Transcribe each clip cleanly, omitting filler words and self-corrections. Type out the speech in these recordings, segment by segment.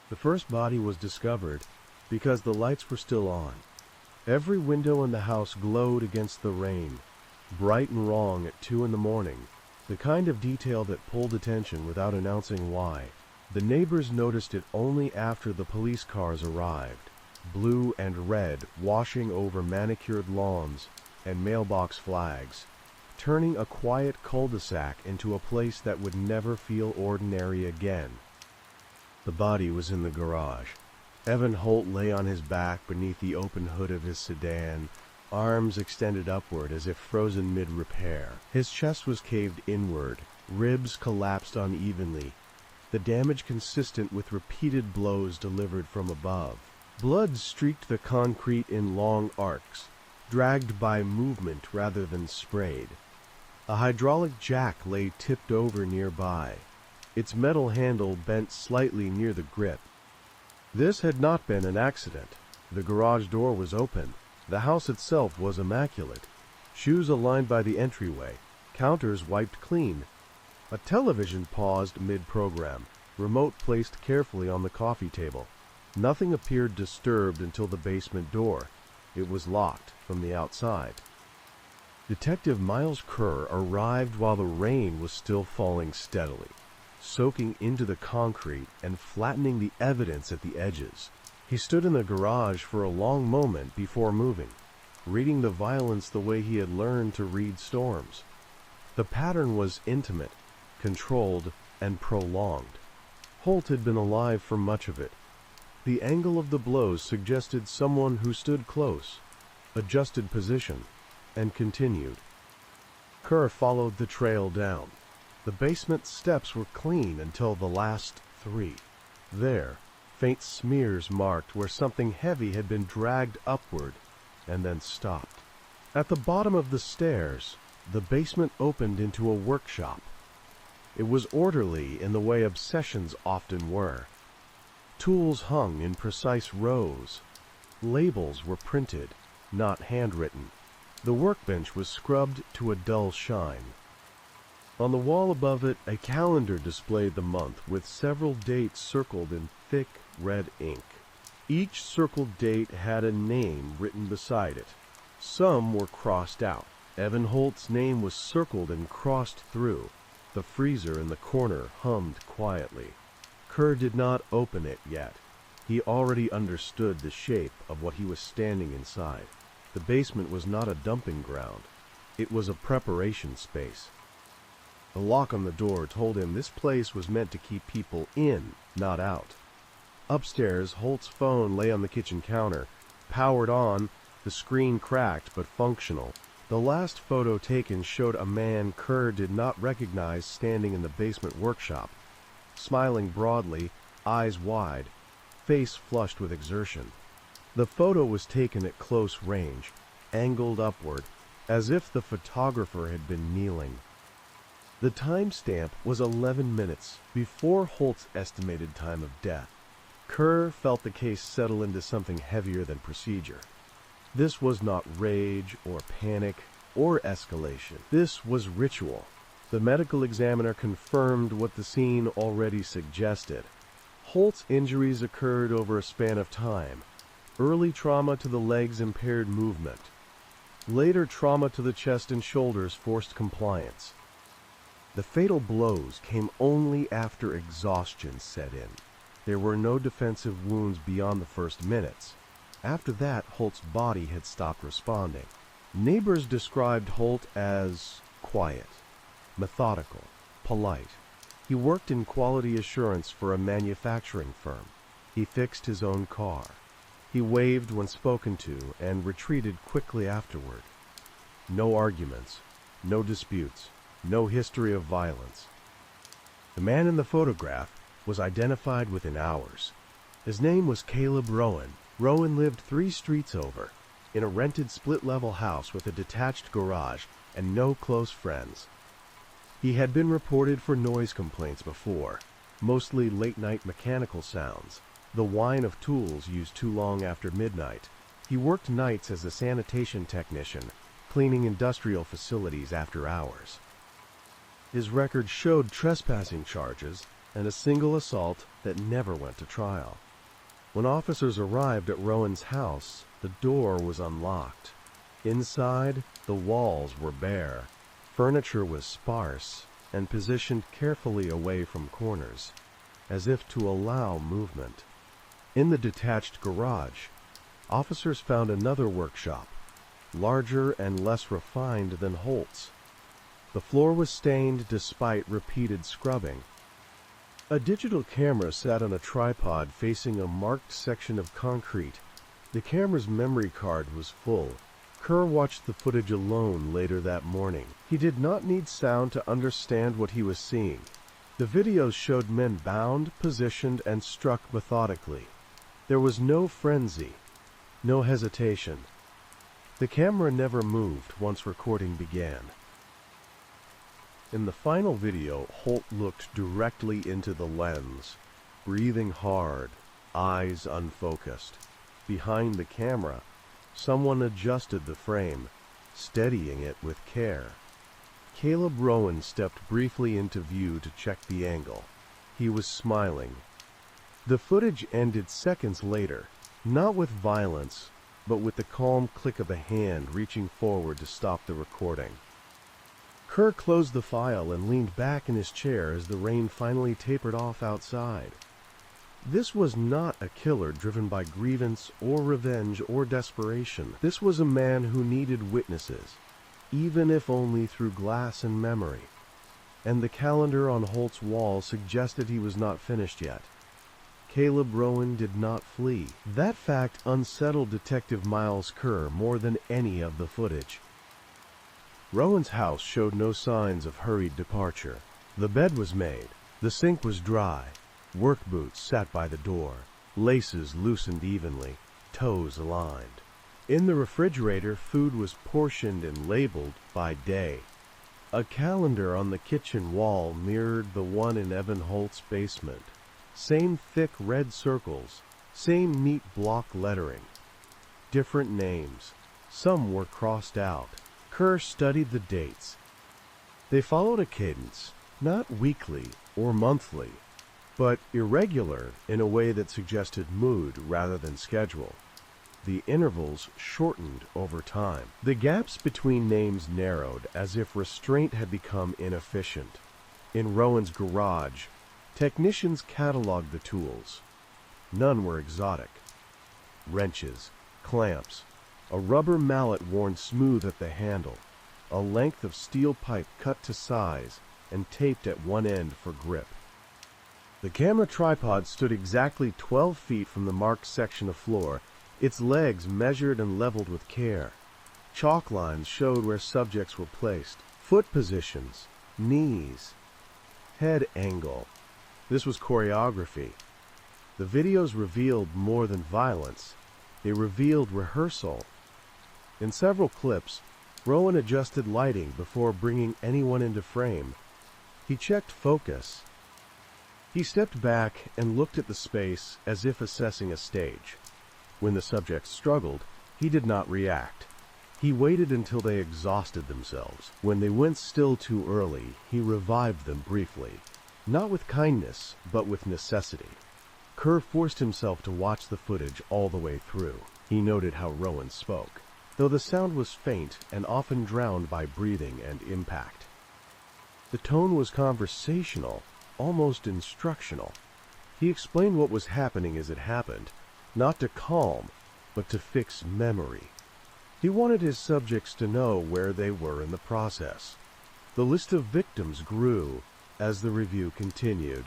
The first body was discovered because the lights were still on. Every window in the house glowed against the rain, bright and wrong at 2 in the morning, the kind of detail that pulled attention without announcing why. The neighbors noticed it only after the police cars arrived, blue and red washing over manicured lawns and mailbox flags, turning a quiet cul-de-sac into a place that would never feel ordinary again. The body was in the garage. Evan Holt lay on his back beneath the open hood of his sedan, arms extended upward as if frozen mid-repair. His chest was caved inward, ribs collapsed unevenly, the damage consistent with repeated blows delivered from above. Blood streaked the concrete in long arcs, dragged by movement rather than sprayed. A hydraulic jack lay tipped over nearby, its metal handle bent slightly near the grip. This had not been an accident. The garage door was open. The house itself was immaculate. Shoes aligned by the entryway, counters wiped clean. A television paused mid-program, remote placed carefully on the coffee table. Nothing appeared disturbed until the basement door. It was locked from the outside. Detective Miles Kerr arrived while the rain was still falling steadily, soaking into the concrete and flattening the evidence at the edges. He stood in the garage for a long moment before moving, reading the violence the way he had learned to read storms. The pattern was intimate, controlled, and prolonged. Holt had been alive for much of it. The angle of the blows suggested someone who stood close, adjusted position, and continued. Kerr followed the trail down. The basement steps were clean until the last 3. There, faint smears marked where something heavy had been dragged upward and then stopped. At the bottom of the stairs, the basement opened into a workshop. It was orderly in the way obsessions often were. Tools hung in precise rows. Labels were printed, not handwritten. The workbench was scrubbed to a dull shine. On the wall above it, a calendar displayed the month with several dates circled in thick red ink. Each circled date had a name written beside it. Some were crossed out. Evan Holt's name was circled and crossed through. The freezer in the corner hummed quietly. Kerr did not open it yet. He already understood the shape of what he was standing inside. The basement was not a dumping ground. It was a preparation space. The lock on the door told him this place was meant to keep people in, not out. Upstairs, Holt's phone lay on the kitchen counter. Powered on, the screen cracked but functional. The last photo taken showed a man Kerr did not recognize standing in the basement workshop, smiling broadly, eyes wide, face flushed with exertion. The photo was taken at close range, angled upward, as if the photographer had been kneeling. The timestamp was 11 minutes before Holt's estimated time of death. Kerr felt the case settle into something heavier than procedure. This was not rage or panic or escalation. This was ritual. The medical examiner confirmed what the scene already suggested. Holt's injuries occurred over a span of time. Early trauma to the legs impaired movement. Later trauma to the chest and shoulders forced compliance. The fatal blows came only after exhaustion set in. There were no defensive wounds beyond the first minutes. After that, Holt's body had stopped responding. Neighbors described Holt as quiet, methodical, polite. He worked in quality assurance for a manufacturing firm. He fixed his own car. He waved when spoken to and retreated quickly afterward. No arguments, no disputes, no history of violence. The man in the photograph was identified within hours. His name was Caleb Rowan. Rowan lived 3 streets over, in a rented split-level house with a detached garage and no close friends. He had been reported for noise complaints before, mostly late-night mechanical sounds, the whine of tools used too long after midnight. He worked nights as a sanitation technician, cleaning industrial facilities after hours. His record showed trespassing charges and a single assault that never went to trial. When officers arrived at Rowan's house, the door was unlocked. Inside, the walls were bare. Furniture was sparse and positioned carefully away from corners, as if to allow movement. In the detached garage, officers found another workshop, larger and less refined than Holt's. The floor was stained despite repeated scrubbing. A digital camera sat on a tripod facing a marked section of concrete. The camera's memory card was full. Kerr watched the footage alone later that morning. He did not need sound to understand what he was seeing. The videos showed men bound, positioned, and struck methodically. There was no frenzy, no hesitation. The camera never moved once recording began. In the final video, Holt looked directly into the lens, breathing hard, eyes unfocused. Behind the camera, someone adjusted the frame, steadying it with care. Caleb Rowan stepped briefly into view to check the angle. He was smiling. The footage ended seconds later, not with violence, but with the calm click of a hand reaching forward to stop the recording. Kerr closed the file and leaned back in his chair as the rain finally tapered off outside. This was not a killer driven by grievance or revenge or desperation. This was a man who needed witnesses, even if only through glass and memory. And the calendar on Holt's wall suggested he was not finished yet. Caleb Rowan did not flee. That fact unsettled Detective Miles Kerr more than any of the footage. Rowan's house showed no signs of hurried departure. The bed was made, the sink was dry, work boots sat by the door, laces loosened evenly, toes aligned. In the refrigerator, food was portioned and labeled by day. A calendar on the kitchen wall mirrored the one in Evan Holt's basement. Same thick red circles, same neat block lettering. Different names. Some were crossed out. Kerr studied the dates. They followed a cadence, not weekly or monthly, but irregular in a way that suggested mood rather than schedule. The intervals shortened over time. The gaps between names narrowed as if restraint had become inefficient. In Rowan's garage, technicians cataloged the tools. None were exotic. Wrenches, clamps, a rubber mallet worn smooth at the handle, a length of steel pipe cut to size and taped at one end for grip. The camera tripod stood exactly 12 feet from the marked section of floor, its legs measured and leveled with care. Chalk lines showed where subjects were placed, foot positions, knees, head angle. This was choreography. The videos revealed more than violence. They revealed rehearsal. In several clips, Rowan adjusted lighting before bringing anyone into frame. He checked focus. He stepped back and looked at the space as if assessing a stage. When the subjects struggled, he did not react. He waited until they exhausted themselves. When they went still too early, he revived them briefly. Not with kindness, but with necessity. Kerr forced himself to watch the footage all the way through. He noted how Rowan spoke, though the sound was faint and often drowned by breathing and impact. The tone was conversational, almost instructional. He explained what was happening as it happened, not to calm, but to fix memory. He wanted his subjects to know where they were in the process. The list of victims grew as the review continued.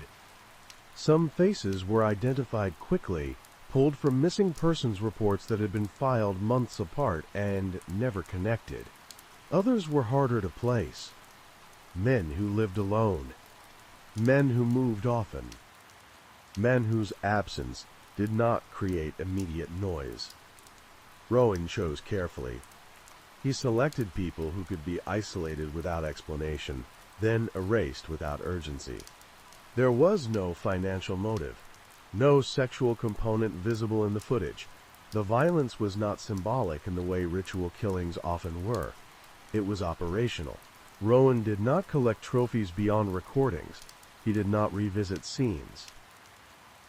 Some faces were identified quickly, pulled from missing persons reports that had been filed months apart and never connected. Others were harder to place. Men who lived alone. Men who moved often. Men whose absence did not create immediate noise. Rowan chose carefully. He selected people who could be isolated without explanation, then erased without urgency. There was no financial motive, no sexual component visible in the footage. The violence was not symbolic in the way ritual killings often were. It was operational. Rowan did not collect trophies beyond recordings. He did not revisit scenes.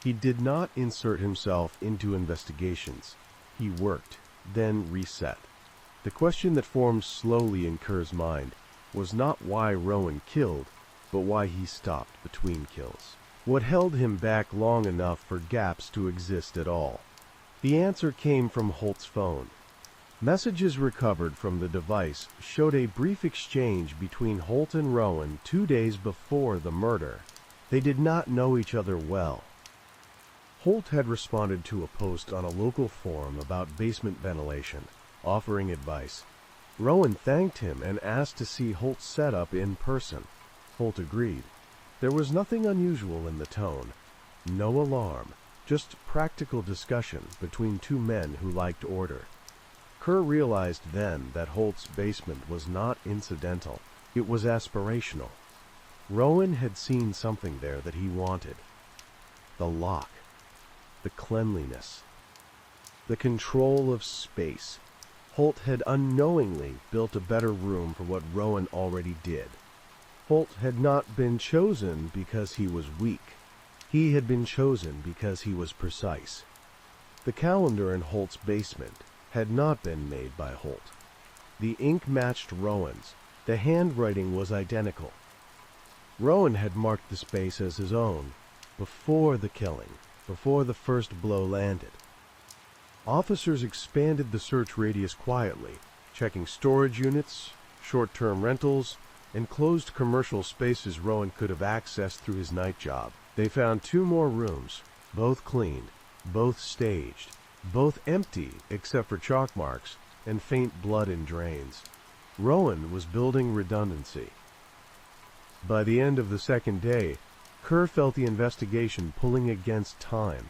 He did not insert himself into investigations. He worked, then reset. The question that formed slowly in Kerr's mind was not why Rowan killed, but why he stopped between kills. What held him back long enough for gaps to exist at all? The answer came from Holt's phone. Messages recovered from the device showed a brief exchange between Holt and Rowan 2 days before the murder. They did not know each other well. Holt had responded to a post on a local forum about basement ventilation, offering advice. Rowan thanked him and asked to see Holt's setup in person. Holt agreed. There was nothing unusual in the tone. No alarm, just practical discussion between two men who liked order. Kerr realized then that Holt's basement was not incidental. It was aspirational. Rowan had seen something there that he wanted. The lock. The cleanliness. The control of space. Holt had unknowingly built a better room for what Rowan already did. Holt had not been chosen because he was weak. He had been chosen because he was precise. The calendar in Holt's basement had not been made by Holt. The ink matched Rowan's. The handwriting was identical. Rowan had marked the space as his own before the killing, before the first blow landed. Officers expanded the search radius quietly, checking storage units, short-term rentals, and closed commercial spaces Rowan could have accessed through his night job. They found 2 more rooms, both cleaned, both staged, both empty except for chalk marks and faint blood in drains. Rowan was building redundancy. By the end of the second day, Kerr felt the investigation pulling against time.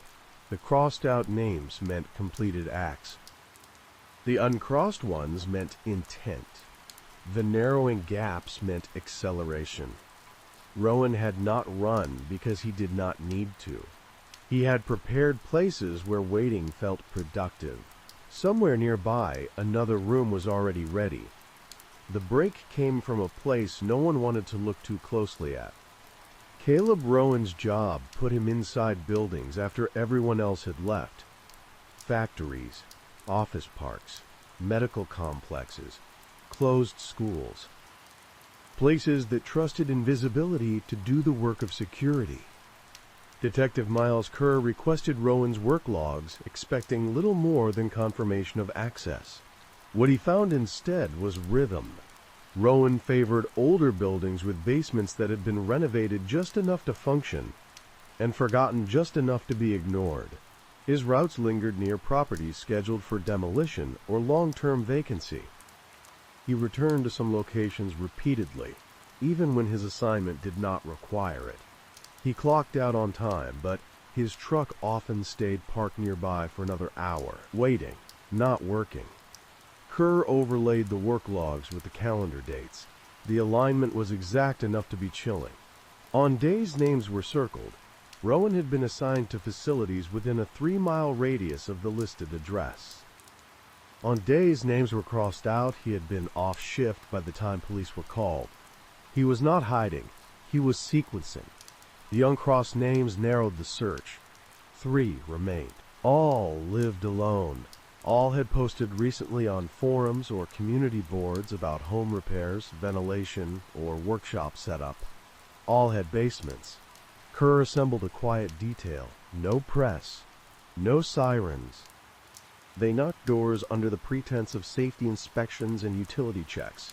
The crossed-out names meant completed acts. The uncrossed ones meant intent. The narrowing gaps meant acceleration. Rowan had not run because he did not need to. He had prepared places where waiting felt productive. Somewhere nearby, another room was already ready. The break came from a place no one wanted to look too closely at. Caleb Rowan's job put him inside buildings after everyone else had left. Factories, office parks, medical complexes, closed schools. Places that trusted invisibility to do the work of security. Detective Miles Kerr requested Rowan's work logs, expecting little more than confirmation of access. What he found instead was rhythm. Rowan favored older buildings with basements that had been renovated just enough to function and forgotten just enough to be ignored. His routes lingered near properties scheduled for demolition or long-term vacancy. He returned to some locations repeatedly, even when his assignment did not require it. He clocked out on time, but his truck often stayed parked nearby for another hour, waiting, not working. Kerr overlaid the work logs with the calendar dates. The alignment was exact enough to be chilling. On days names were circled, Rowan had been assigned to facilities within a 3-mile radius of the listed address. On days names were crossed out, he had been off shift by the time police were called. He was not hiding, he was sequencing. The uncrossed names narrowed the search. 3 remained. All lived alone. All had posted recently on forums or community boards about home repairs, ventilation, or workshop setup. All had basements. Kerr assembled a quiet detail. No press. No sirens. They knocked doors under the pretense of safety inspections and utility checks,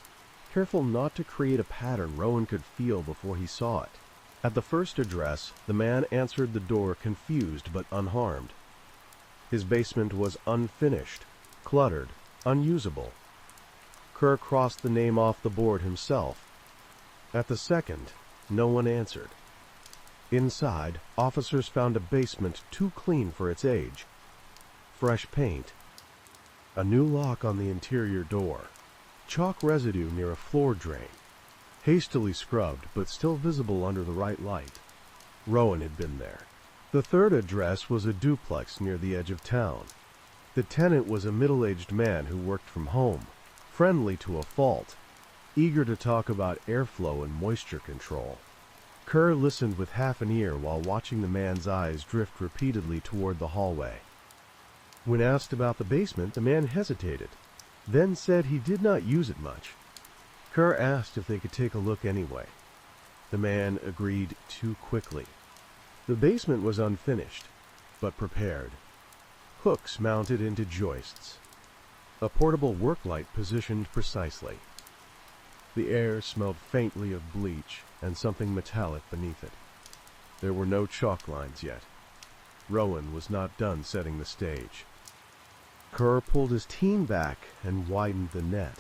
careful not to create a pattern Rowan could feel before he saw it. At the first address, the man answered the door confused but unharmed. His basement was unfinished, cluttered, unusable. Kerr crossed the name off the board himself. At the second, no one answered. Inside, officers found a basement too clean for its age. Fresh paint. A new lock on the interior door. Chalk residue near a floor drain. Hastily scrubbed, but still visible under the right light. Rowan had been there. The third address was a duplex near the edge of town. The tenant was a middle-aged man who worked from home, friendly to a fault, eager to talk about airflow and moisture control. Kerr listened with half an ear while watching the man's eyes drift repeatedly toward the hallway. When asked about the basement, the man hesitated, then said he did not use it much. Kerr asked if they could take a look anyway. The man agreed too quickly. The basement was unfinished, but prepared. Hooks mounted into joists. A portable work light positioned precisely. The air smelled faintly of bleach and something metallic beneath it. There were no chalk lines yet. Rowan was not done setting the stage. Kerr pulled his team back and widened the net.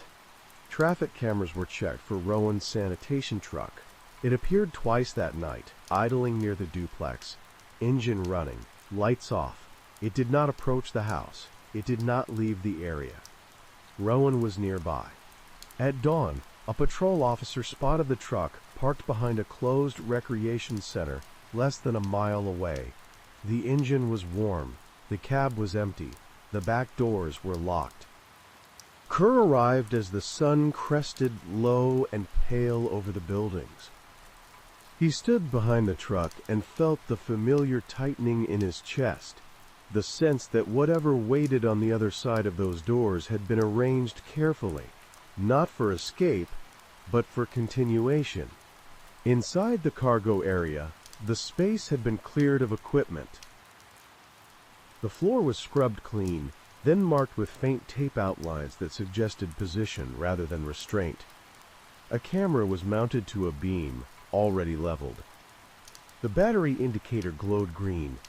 Traffic cameras were checked for Rowan's sanitation truck. It appeared twice that night, idling near the duplex, engine running, lights off. It did not approach the house. It did not leave the area. Rowan was nearby. At dawn, a patrol officer spotted the truck parked behind a closed recreation center less than a mile away. The engine was warm. The cab was empty. The back doors were locked. Kerr arrived as the sun crested low and pale over the buildings. He stood behind the truck and felt the familiar tightening in his chest, the sense that whatever waited on the other side of those doors had been arranged carefully, not for escape, but for continuation. Inside the cargo area, the space had been cleared of equipment. The floor was scrubbed clean, then marked with faint tape outlines that suggested position rather than restraint. A camera was mounted to a beam, already leveled. The battery indicator glowed green.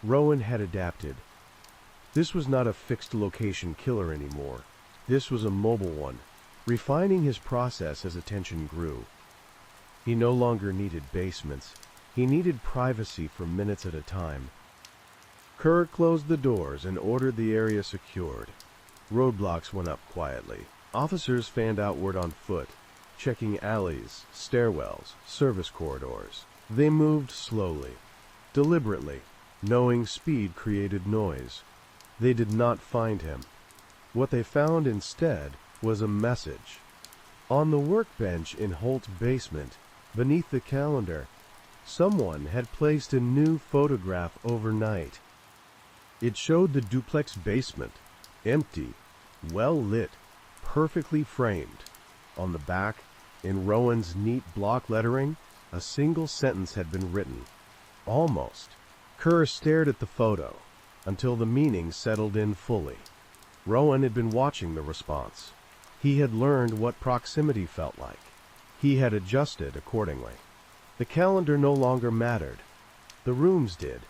Rowan had adapted. This was not a fixed location killer anymore. This was a mobile one, refining his process as attention grew. He no longer needed basements. He needed privacy for minutes at a time. Kerr closed the doors and ordered the area secured. Roadblocks went up quietly. Officers fanned outward on foot, checking alleys, stairwells, service corridors. They moved slowly, deliberately, knowing speed created noise. They did not find him. What they found instead was a message. On the workbench in Holt's basement, beneath the calendar, someone had placed a new photograph overnight. It showed the duplex basement, empty, well lit, perfectly framed. On the back, in Rowan's neat block lettering, a single sentence had been written. Almost. Kerr stared at the photo until the meaning settled in fully. Rowan had been watching the response. He had learned what proximity felt like. He had adjusted accordingly. The calendar no longer mattered. The rooms did.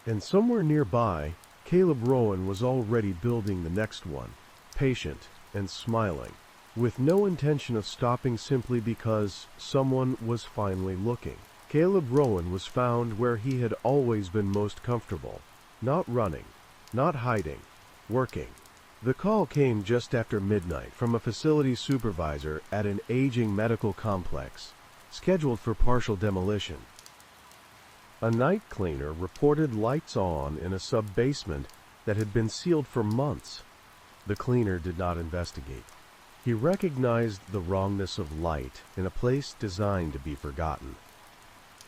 And somewhere nearby, Caleb Rowan was already building the next one, patient and smiling, with no intention of stopping simply because someone was finally looking. Caleb Rowan was found where he had always been most comfortable, not running, not hiding, working. The call came just after midnight from a facility supervisor at an aging medical complex, scheduled for partial demolition. A night cleaner reported lights on in a sub-basement that had been sealed for months. The cleaner did not investigate. He recognized the wrongness of light in a place designed to be forgotten.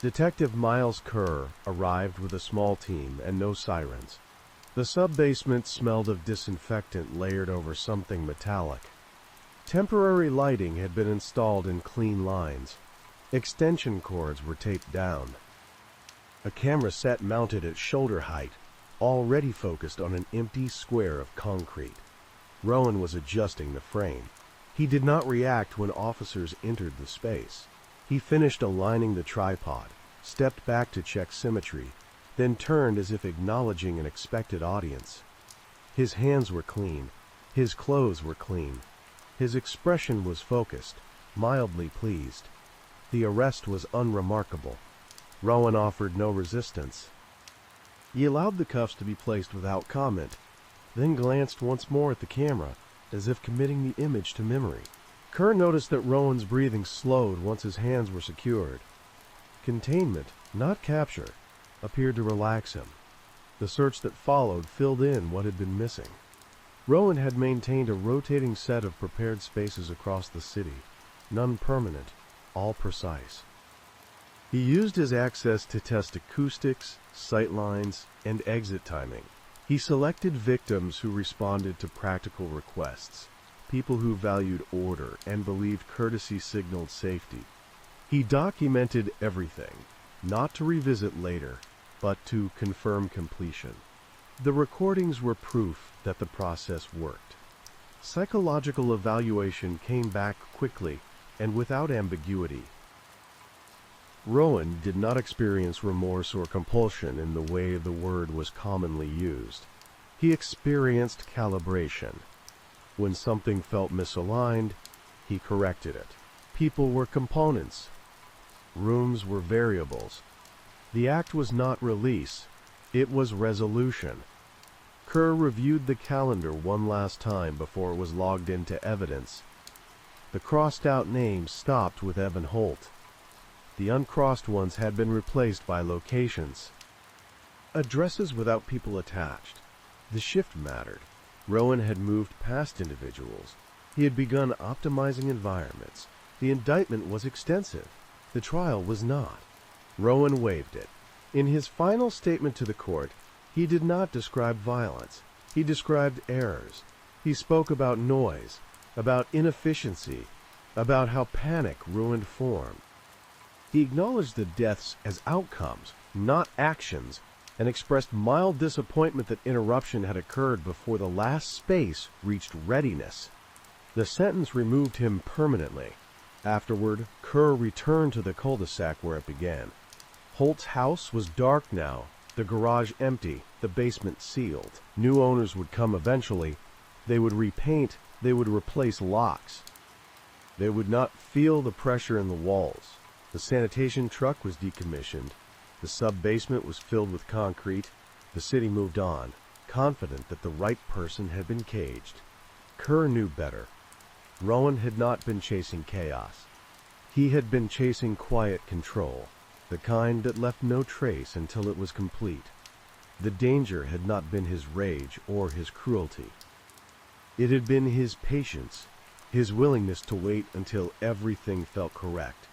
Detective Miles Kerr arrived with a small team and no sirens. The sub-basement smelled of disinfectant layered over something metallic. Temporary lighting had been installed in clean lines. Extension cords were taped down. A camera set mounted at shoulder height, already focused on an empty square of concrete. Rowan was adjusting the frame. He did not react when officers entered the space. He finished aligning the tripod, stepped back to check symmetry, then turned as if acknowledging an expected audience. His hands were clean. His clothes were clean. His expression was focused, mildly pleased. The arrest was unremarkable. Rowan offered no resistance. He allowed the cuffs to be placed without comment, then glanced once more at the camera, as if committing the image to memory. Kerr noticed that Rowan's breathing slowed once his hands were secured. Containment, not capture, appeared to relax him. The search that followed filled in what had been missing. Rowan had maintained a rotating set of prepared spaces across the city, none permanent, all precise. He used his access to test acoustics, sightlines, and exit timing. He selected victims who responded to practical requests, people who valued order and believed courtesy signaled safety. He documented everything, not to revisit later, but to confirm completion. The recordings were proof that the process worked. Psychological evaluation came back quickly and without ambiguity. Rowan did not experience remorse or compulsion in the way the word was commonly used. He experienced calibration. When something felt misaligned, he corrected it. People were components. Rooms were variables. The act was not release, it was resolution. Kerr reviewed the calendar one last time before it was logged into evidence. The crossed-out names stopped with Evan Holt. The uncrossed ones had been replaced by locations. Addresses without people attached. The shift mattered. Rowan had moved past individuals. He had begun optimizing environments. The indictment was extensive. The trial was not. Rowan waived it. In his final statement to the court, he did not describe violence. He described errors. He spoke about noise, about inefficiency, about how panic ruined form. He acknowledged the deaths as outcomes, not actions, and expressed mild disappointment that interruption had occurred before the last space reached readiness. The sentence removed him permanently. Afterward, Kerr returned to the cul-de-sac where it began. Holt's house was dark now, the garage empty, the basement sealed. New owners would come eventually. They would repaint, they would replace locks. They would not feel the pressure in the walls. The sanitation truck was decommissioned. The sub-basement was filled with concrete. The city moved on, confident that the right person had been caged. Kerr knew better. Rowan had not been chasing chaos. He had been chasing quiet control, the kind that left no trace until it was complete. The danger had not been his rage or his cruelty. It had been his patience, his willingness to wait until everything felt correct.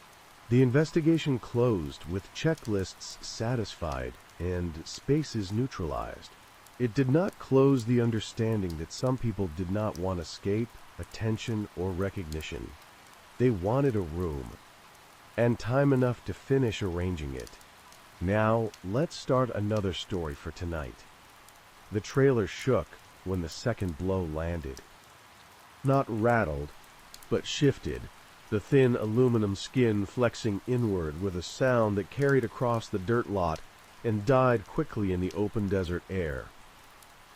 The investigation closed with checklists satisfied and spaces neutralized. It did not close the understanding that some people did not want escape, attention, or recognition. They wanted a room, and time enough to finish arranging it. Now, let's start another story for tonight. The trailer shook when the second blow landed. Not rattled, but shifted, the thin aluminum skin flexing inward with a sound that carried across the dirt lot and died quickly in the open desert air.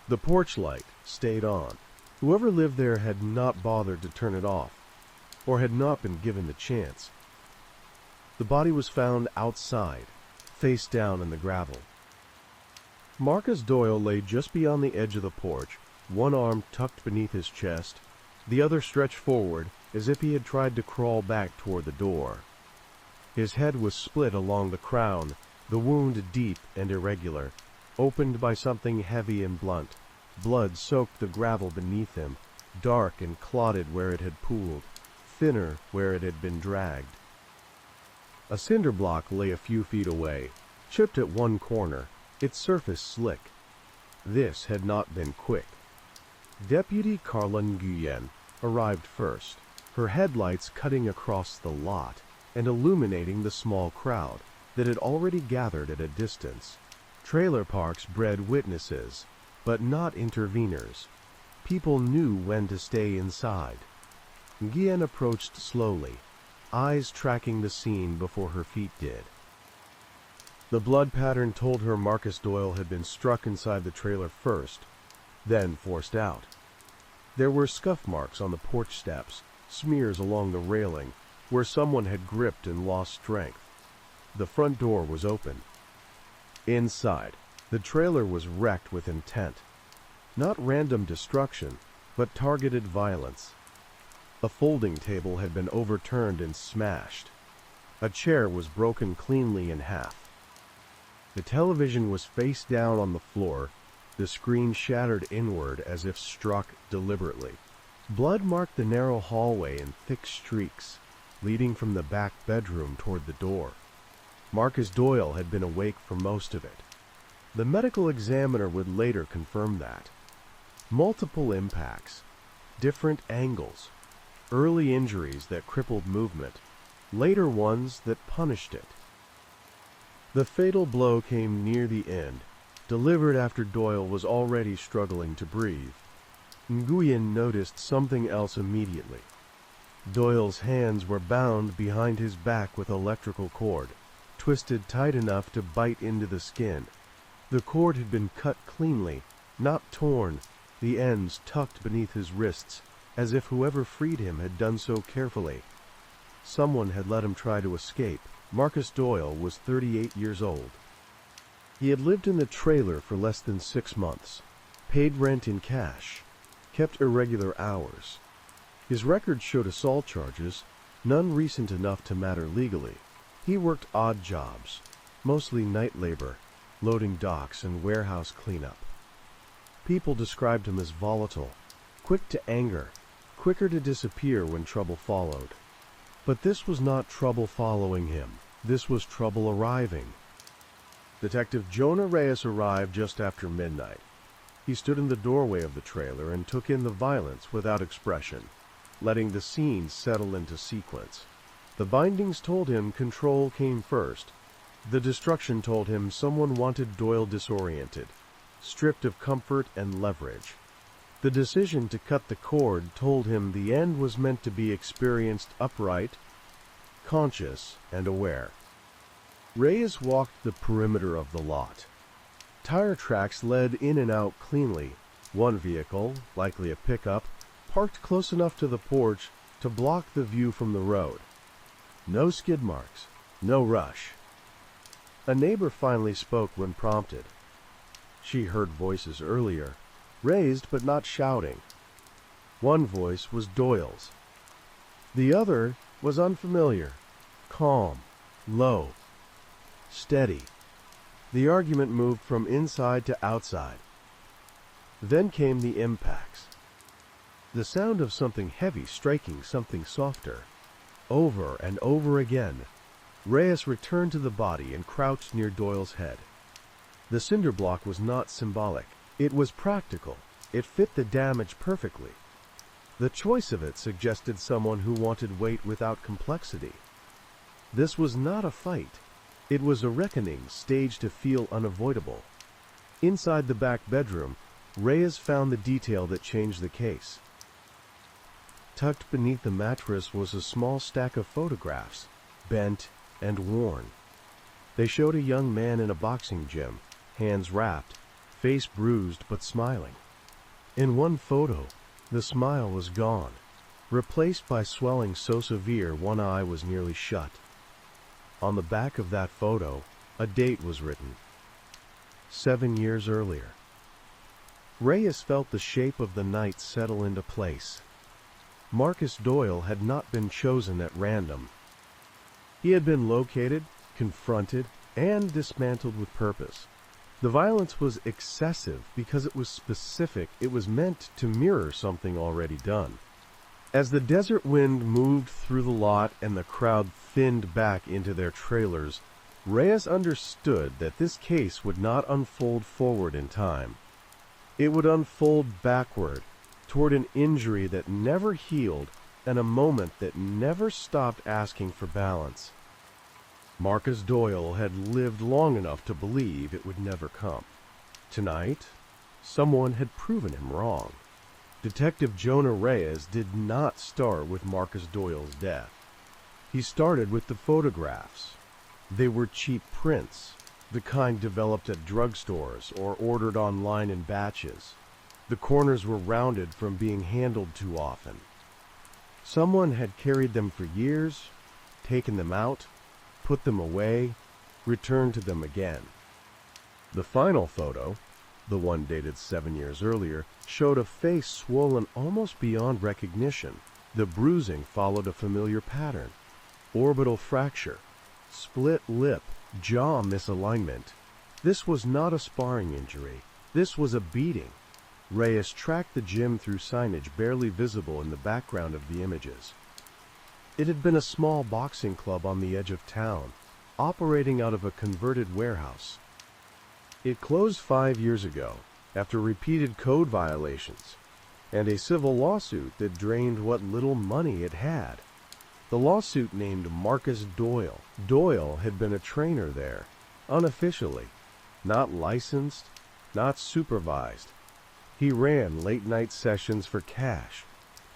The porch light stayed on. Whoever lived there had not bothered to turn it off, or had not been given the chance. The body was found outside, face down in the gravel. Marcus Doyle lay just beyond the edge of the porch, one arm tucked beneath his chest, the other stretched forward as if he had tried to crawl back toward the door. His head was split along the crown, the wound deep and irregular, opened by something heavy and blunt. Blood soaked the gravel beneath him, dark and clotted where it had pooled, thinner where it had been dragged. A cinder block lay a few feet away, chipped at one corner, its surface slick. This had not been quick. Deputy Carla Nguyen arrived first, her headlights cutting across the lot and illuminating the small crowd that had already gathered at a distance. Trailer parks bred witnesses, but not interveners. People knew when to stay inside. Nguyen approached slowly, eyes tracking the scene before her feet did. The blood pattern told her Marcus Doyle had been struck inside the trailer first, then forced out. There were scuff marks on the porch steps, smears along the railing, where someone had gripped and lost strength. The front door was open. Inside, the trailer was wrecked with intent. Not random destruction, but targeted violence. A folding table had been overturned and smashed. A chair was broken cleanly in half. The television was face down on the floor, the screen shattered inward as if struck deliberately. Blood marked the narrow hallway in thick streaks, leading from the back bedroom toward the door. Marcus Doyle had been awake for most of it. The medical examiner would later confirm that. Multiple impacts, different angles, early injuries that crippled movement, later ones that punished it. The fatal blow came near the end, delivered after Doyle was already struggling to breathe. Nguyen noticed something else immediately. Doyle's hands were bound behind his back with electrical cord, twisted tight enough to bite into the skin. The cord had been cut cleanly, not torn, the ends tucked beneath his wrists, as if whoever freed him had done so carefully. Someone had let him try to escape. Marcus Doyle was 38 years old. He had lived in the trailer for less than 6 months, paid rent in cash, kept irregular hours. His record showed assault charges, none recent enough to matter legally. He worked odd jobs, mostly night labor, loading docks and warehouse cleanup. People described him as volatile, quick to anger, quicker to disappear when trouble followed. But this was not trouble following him. This was trouble arriving. Detective Jonah Reyes arrived just after midnight. He stood in the doorway of the trailer and took in the violence without expression, letting the scene settle into sequence. The bindings told him control came first. The destruction told him someone wanted Doyle disoriented, stripped of comfort and leverage. The decision to cut the cord told him the end was meant to be experienced upright, conscious, and aware. Reyes walked the perimeter of the lot. Tire tracks led in and out cleanly. One vehicle, likely a pickup, parked close enough to the porch to block the view from the road. No skid marks, no rush. A neighbor finally spoke when prompted. She heard voices earlier, raised but not shouting. One voice was Doyle's. The other was unfamiliar, calm, low, steady. The argument moved from inside to outside. Then came the impacts. The sound of something heavy striking something softer. Over and over again, Reyes returned to the body and crouched near Doyle's head. The cinder block was not symbolic. It was practical. It fit the damage perfectly. The choice of it suggested someone who wanted weight without complexity. This was not a fight. It was a reckoning staged to feel unavoidable. Inside the back bedroom, Reyes found the detail that changed the case. Tucked beneath the mattress was a small stack of photographs, bent and worn. They showed a young man in a boxing gym, hands wrapped, face bruised but smiling. In one photo, the smile was gone, replaced by swelling so severe one eye was nearly shut. On the back of that photo, a date was written. 7 years earlier. Reyes felt the shape of the night settle into place. Marcus Doyle had not been chosen at random. He had been located, confronted, and dismantled with purpose. The violence was excessive because it was specific. It was meant to mirror something already done. As the desert wind moved through the lot and the crowd thinned back into their trailers, Reyes understood that this case would not unfold forward in time. It would unfold backward, toward an injury that never healed and a moment that never stopped asking for balance. Marcus Doyle had lived long enough to believe it would never come. Tonight, someone had proven him wrong. Detective Jonah Reyes did not start with Marcus Doyle's death. He started with the photographs. They were cheap prints, the kind developed at drugstores or ordered online in batches. The corners were rounded from being handled too often. Someone had carried them for years, taken them out, put them away, returned to them again. The final photo, the one dated 7 years earlier, showed a face swollen almost beyond recognition. The bruising followed a familiar pattern. Orbital fracture, split lip, jaw misalignment. This was not a sparring injury. This was a beating. Reyes tracked the gym through signage barely visible in the background of the images. It had been a small boxing club on the edge of town, operating out of a converted warehouse. It closed 5 years ago after repeated code violations and a civil lawsuit that drained what little money it had. The lawsuit named Marcus Doyle. Doyle had been a trainer there, unofficially, not licensed, not supervised. He ran late-night sessions for cash,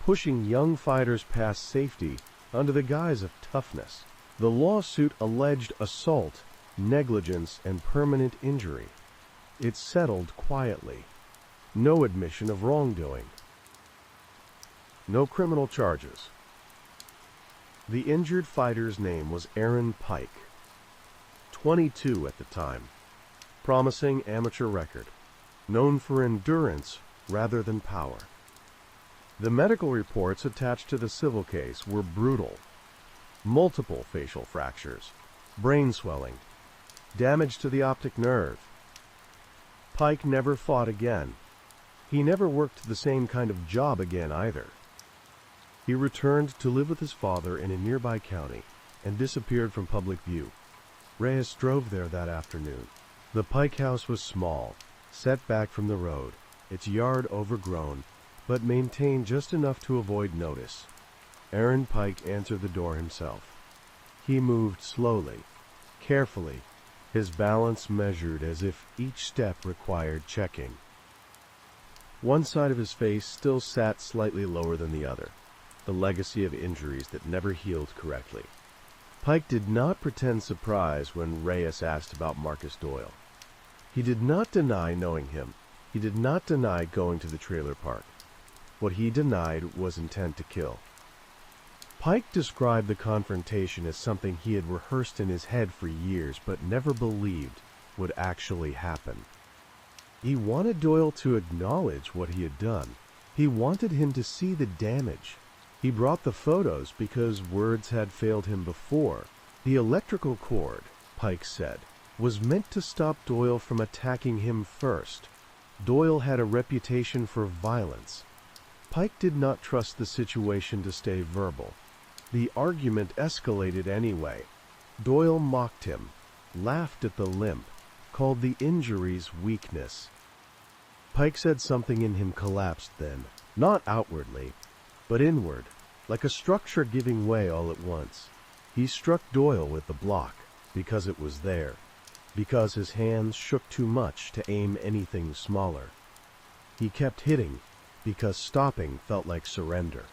pushing young fighters past safety under the guise of toughness. The lawsuit alleged assault, negligence, and permanent injury. It settled quietly. No admission of wrongdoing. No criminal charges. The injured fighter's name was Aaron Pike, 22 at the time, promising amateur record, known for endurance rather than power. The medical reports attached to the civil case were brutal. Multiple facial fractures, brain swelling, damage to the optic nerve. Pike never fought again. He never worked the same kind of job again either. He returned to live with his father in a nearby county and disappeared from public view. Reyes drove there that afternoon. The Pike house was small, set back from the road, its yard overgrown, but maintained just enough to avoid notice. Aaron Pike answered the door himself. He moved slowly, carefully, his balance measured as if each step required checking. One side of his face still sat slightly lower than the other, the legacy of injuries that never healed correctly. Pike did not pretend surprise when Reyes asked about Marcus Doyle. He did not deny knowing him. He did not deny going to the trailer park. What he denied was intent to kill. Pike described the confrontation as something he had rehearsed in his head for years but never believed would actually happen. He wanted Doyle to acknowledge what he had done. He wanted him to see the damage. He brought the photos because words had failed him before. The electrical cord, Pike said, was meant to stop Doyle from attacking him first. Doyle had a reputation for violence. Pike did not trust the situation to stay verbal. The argument escalated anyway. Doyle mocked him, laughed at the limp, called the injuries weakness. Pike said something in him collapsed then, not outwardly, but inward, like a structure giving way all at once. He struck Doyle with the block, because it was there, because his hands shook too much to aim anything smaller. He kept hitting, because stopping felt like surrender.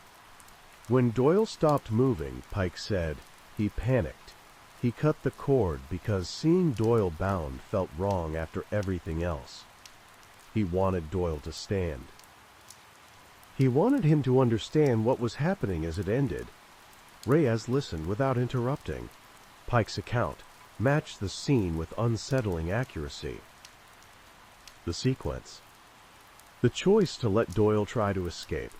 When Doyle stopped moving, Pike said, he panicked. He cut the cord because seeing Doyle bound felt wrong after everything else. He wanted Doyle to stand. He wanted him to understand what was happening as it ended. Reyes listened without interrupting. Pike's account matched the scene with unsettling accuracy. The sequence. The choice to let Doyle try to escape.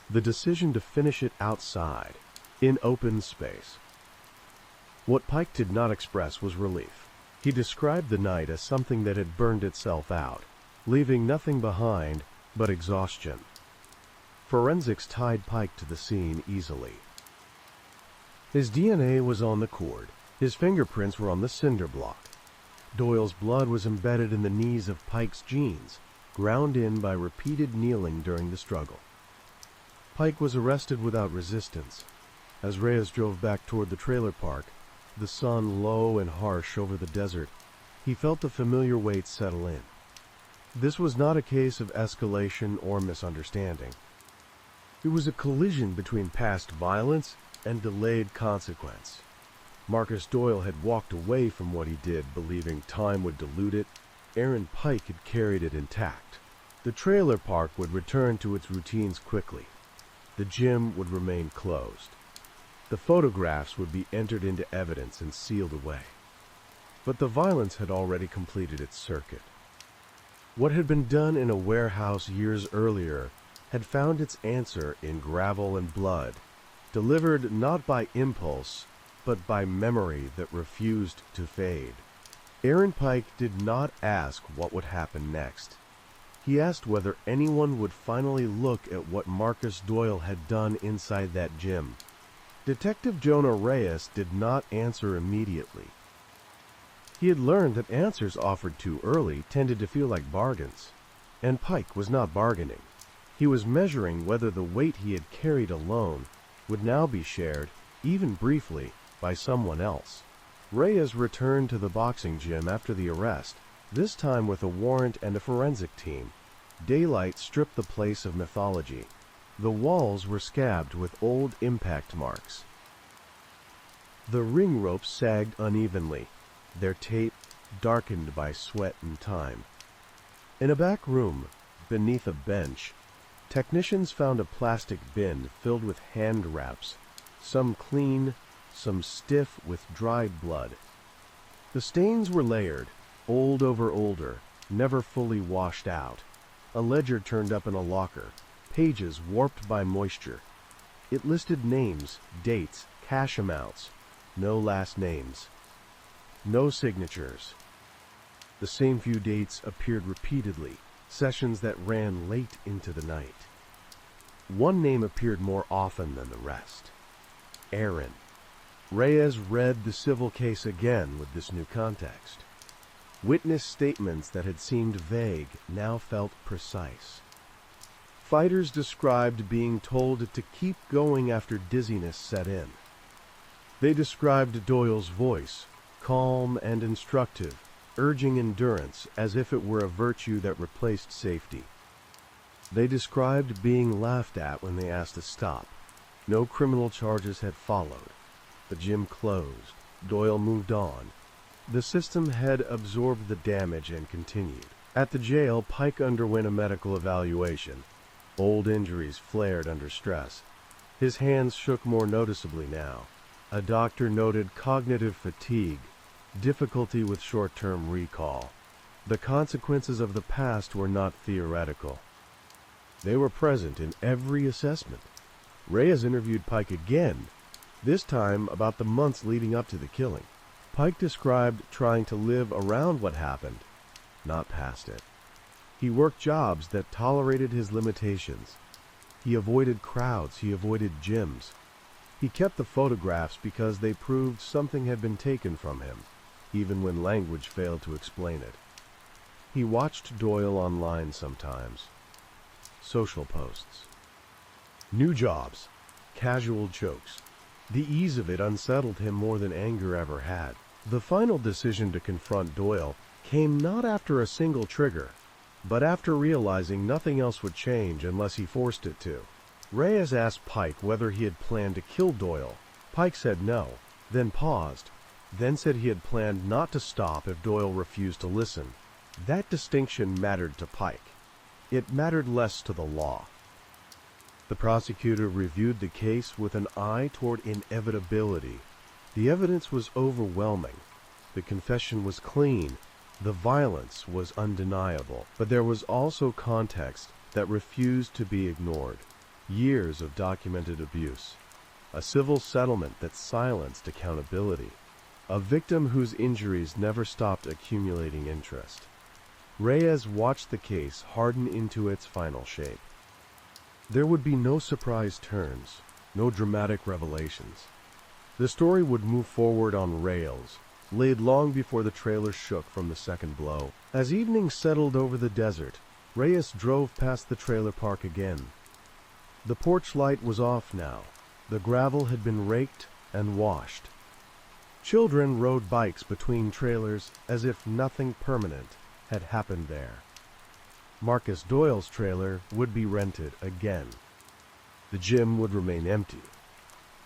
The decision to finish it outside, in open space. What Pike did not express was relief. He described the night as something that had burned itself out, leaving nothing behind but exhaustion. Forensics tied Pike to the scene easily. His DNA was on the cord. His fingerprints were on the cinder block. Doyle's blood was embedded in the knees of Pike's jeans, ground in by repeated kneeling during the struggle. Pike was arrested without resistance. As Reyes drove back toward the trailer park, the sun low and harsh over the desert, he felt the familiar weight settle in. This was not a case of escalation or misunderstanding. It was a collision between past violence and delayed consequence. Marcus Doyle had walked away from what he did, believing time would dilute it. Aaron Pike had carried it intact. The trailer park would return to its routines quickly. The gym would remain closed. The photographs would be entered into evidence and sealed away. But the violence had already completed its circuit. What had been done in a warehouse years earlier had found its answer in gravel and blood, delivered not by impulse, but by memory that refused to fade. Aaron Pike did not ask what would happen next. He asked whether anyone would finally look at what Marcus Doyle had done inside that gym. Detective Jonah Reyes did not answer immediately. He had learned that answers offered too early tended to feel like bargains, and Pike was not bargaining. He was measuring whether the weight he had carried alone would now be shared, even briefly, by someone else. Reyes returned to the boxing gym after the arrest, this time with a warrant and a forensic team. Daylight stripped the place of mythology. The walls were scabbed with old impact marks. The ring ropes sagged unevenly, their tape darkened by sweat and time. In a back room, beneath a bench, technicians found a plastic bin filled with hand wraps, some clean, some stiff with dried blood. The stains were layered, old over older, never fully washed out. A ledger turned up in a locker, pages warped by moisture. It listed names, dates, cash amounts. No last names. No signatures. The same few dates appeared repeatedly, sessions that ran late into the night. One name appeared more often than the rest. Aaron. Reyes read the civil case again with this new context. Witness statements that had seemed vague now felt precise. Fighters described being told to keep going after dizziness set in. They described Doyle's voice, calm and instructive, urging endurance as if it were a virtue that replaced safety. They described being laughed at when they asked to stop. No criminal charges had followed. The gym closed. Doyle moved on. The system had absorbed the damage and continued. At the jail, Pike underwent a medical evaluation. Old injuries flared under stress. His hands shook more noticeably now. A doctor noted cognitive fatigue, difficulty with short-term recall. The consequences of the past were not theoretical. They were present in every assessment. Reyes interviewed Pike again, this time about the months leading up to the killing. Pike described trying to live around what happened, not past it. He worked jobs that tolerated his limitations. He avoided crowds, he avoided gyms. He kept the photographs because they proved something had been taken from him, even when language failed to explain it. He watched Doyle online sometimes. Social posts. New jobs. Casual jokes. The ease of it unsettled him more than anger ever had. The final decision to confront Doyle came not after a single trigger, but after realizing nothing else would change unless he forced it to. Reyes asked Pike whether he had planned to kill Doyle. Pike said no, then paused, then said he had planned not to stop if Doyle refused to listen. That distinction mattered to Pike. It mattered less to the law. The prosecutor reviewed the case with an eye toward inevitability. The evidence was overwhelming. The confession was clean. The violence was undeniable. But there was also context that refused to be ignored. Years of documented abuse. A civil settlement that silenced accountability. A victim whose injuries never stopped accumulating interest. Reyes watched the case harden into its final shape. There would be no surprise turns, no dramatic revelations. The story would move forward on rails, laid long before the trailer shook from the second blow. As evening settled over the desert, Reyes drove past the trailer park again. The porch light was off now. The gravel had been raked and washed. Children rode bikes between trailers as if nothing permanent had happened there. Marcus Doyle's trailer would be rented again. The gym would remain empty.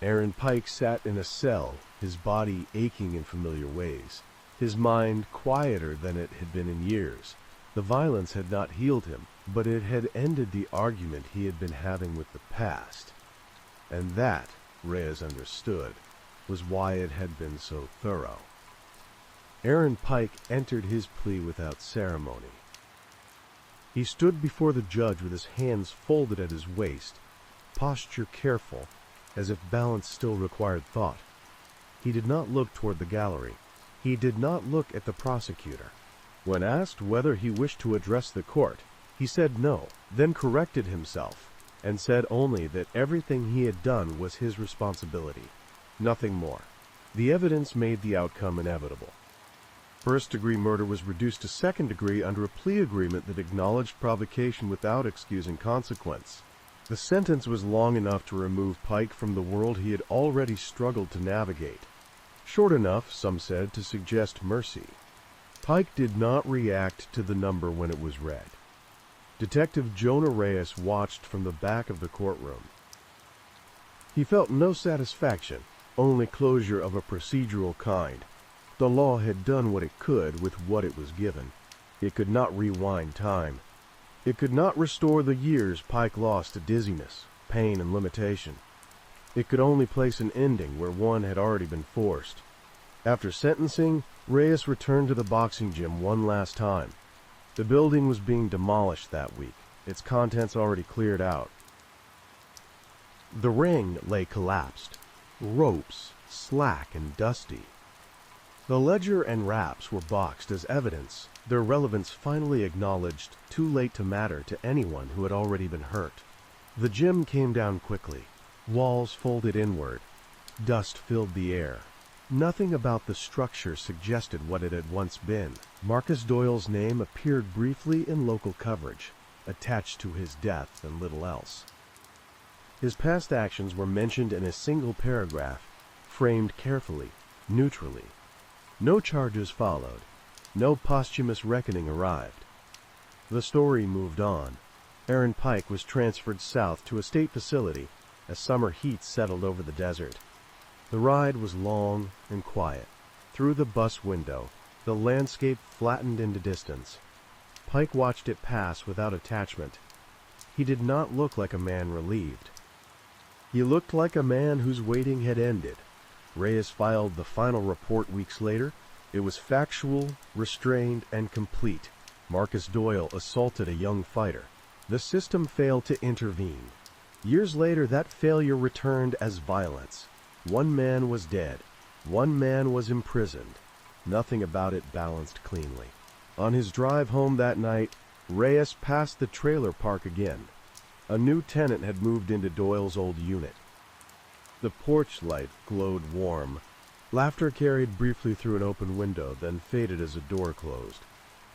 Aaron Pike sat in a cell, his body aching in familiar ways, his mind quieter than it had been in years. The violence had not healed him, but it had ended the argument he had been having with the past. And that, Reyes understood, was why it had been so thorough. Aaron Pike entered his plea without ceremony. He stood before the judge with his hands folded at his waist, posture careful, as if balance still required thought. He did not look toward the gallery. He did not look at the prosecutor. When asked whether he wished to address the court, he said no, then corrected himself, and said only that everything he had done was his responsibility, nothing more. The evidence made the outcome inevitable. First-degree murder was reduced to second-degree under a plea agreement that acknowledged provocation without excusing consequence. The sentence was long enough to remove Pike from the world he had already struggled to navigate. Short enough, some said, to suggest mercy. Pike did not react to the number when it was read. Detective Jonah Reyes watched from the back of the courtroom. He felt no satisfaction, only closure of a procedural kind. The law had done what it could with what it was given. It could not rewind time. It could not restore the years Pike lost to dizziness, pain, and limitation. It could only place an ending where one had already been forced. After sentencing, Reyes returned to the boxing gym one last time. The building was being demolished that week, its contents already cleared out. The ring lay collapsed, ropes slack and dusty. The ledger and wraps were boxed as evidence, their relevance finally acknowledged, too late to matter to anyone who had already been hurt. The gym came down quickly. Walls folded inward. Dust filled the air. Nothing about the structure suggested what it had once been. Marcus Doyle's name appeared briefly in local coverage, attached to his death and little else. His past actions were mentioned in a single paragraph, framed carefully, neutrally. No charges followed. No posthumous reckoning arrived. The story moved on. Aaron Pike was transferred south to a state facility as summer heat settled over the desert. The ride was long and quiet. Through the bus window, the landscape flattened into distance. Pike watched it pass without attachment. He did not look like a man relieved. He looked like a man whose waiting had ended. Reyes filed the final report weeks later. It was factual, restrained, and complete. Marcus Doyle assaulted a young fighter. The system failed to intervene. Years later, that failure returned as violence. One man was dead. One man was imprisoned. Nothing about it balanced cleanly. On his drive home that night, Reyes passed the trailer park again. A new tenant had moved into Doyle's old unit. The porch light glowed warm. Laughter carried briefly through an open window, then faded as a door closed.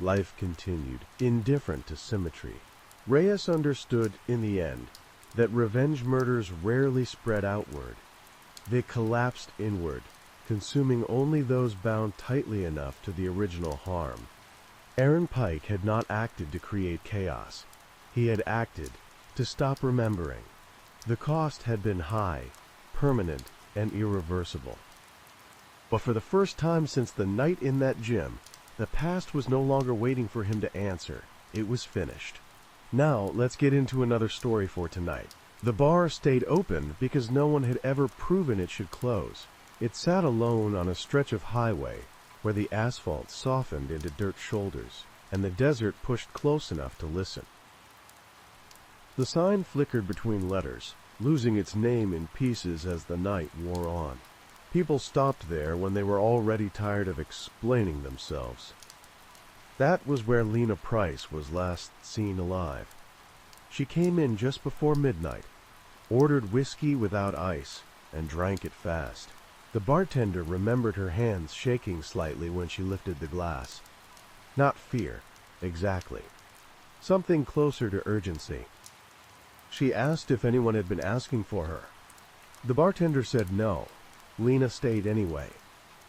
Life continued, indifferent to symmetry. Reyes understood, in the end, that revenge murders rarely spread outward. They collapsed inward, consuming only those bound tightly enough to the original harm. Aaron Pike had not acted to create chaos. He had acted to stop remembering. The cost had been high, permanent, and irreversible. But for the first time since the night in that gym, the past was no longer waiting for him to answer. It was finished. Now, let's get into another story for tonight. The bar stayed open because no one had ever proven it should close. It sat alone on a stretch of highway where the asphalt softened into dirt shoulders and the desert pushed close enough to listen. The sign flickered between letters, losing its name in pieces as the night wore on. People stopped there when they were already tired of explaining themselves. That was where Lena Price was last seen alive. She came in just before midnight, ordered whiskey without ice, and drank it fast. The bartender remembered her hands shaking slightly when she lifted the glass. Not fear, exactly. Something closer to urgency. She asked if anyone had been asking for her. The bartender said no. Lena stayed anyway.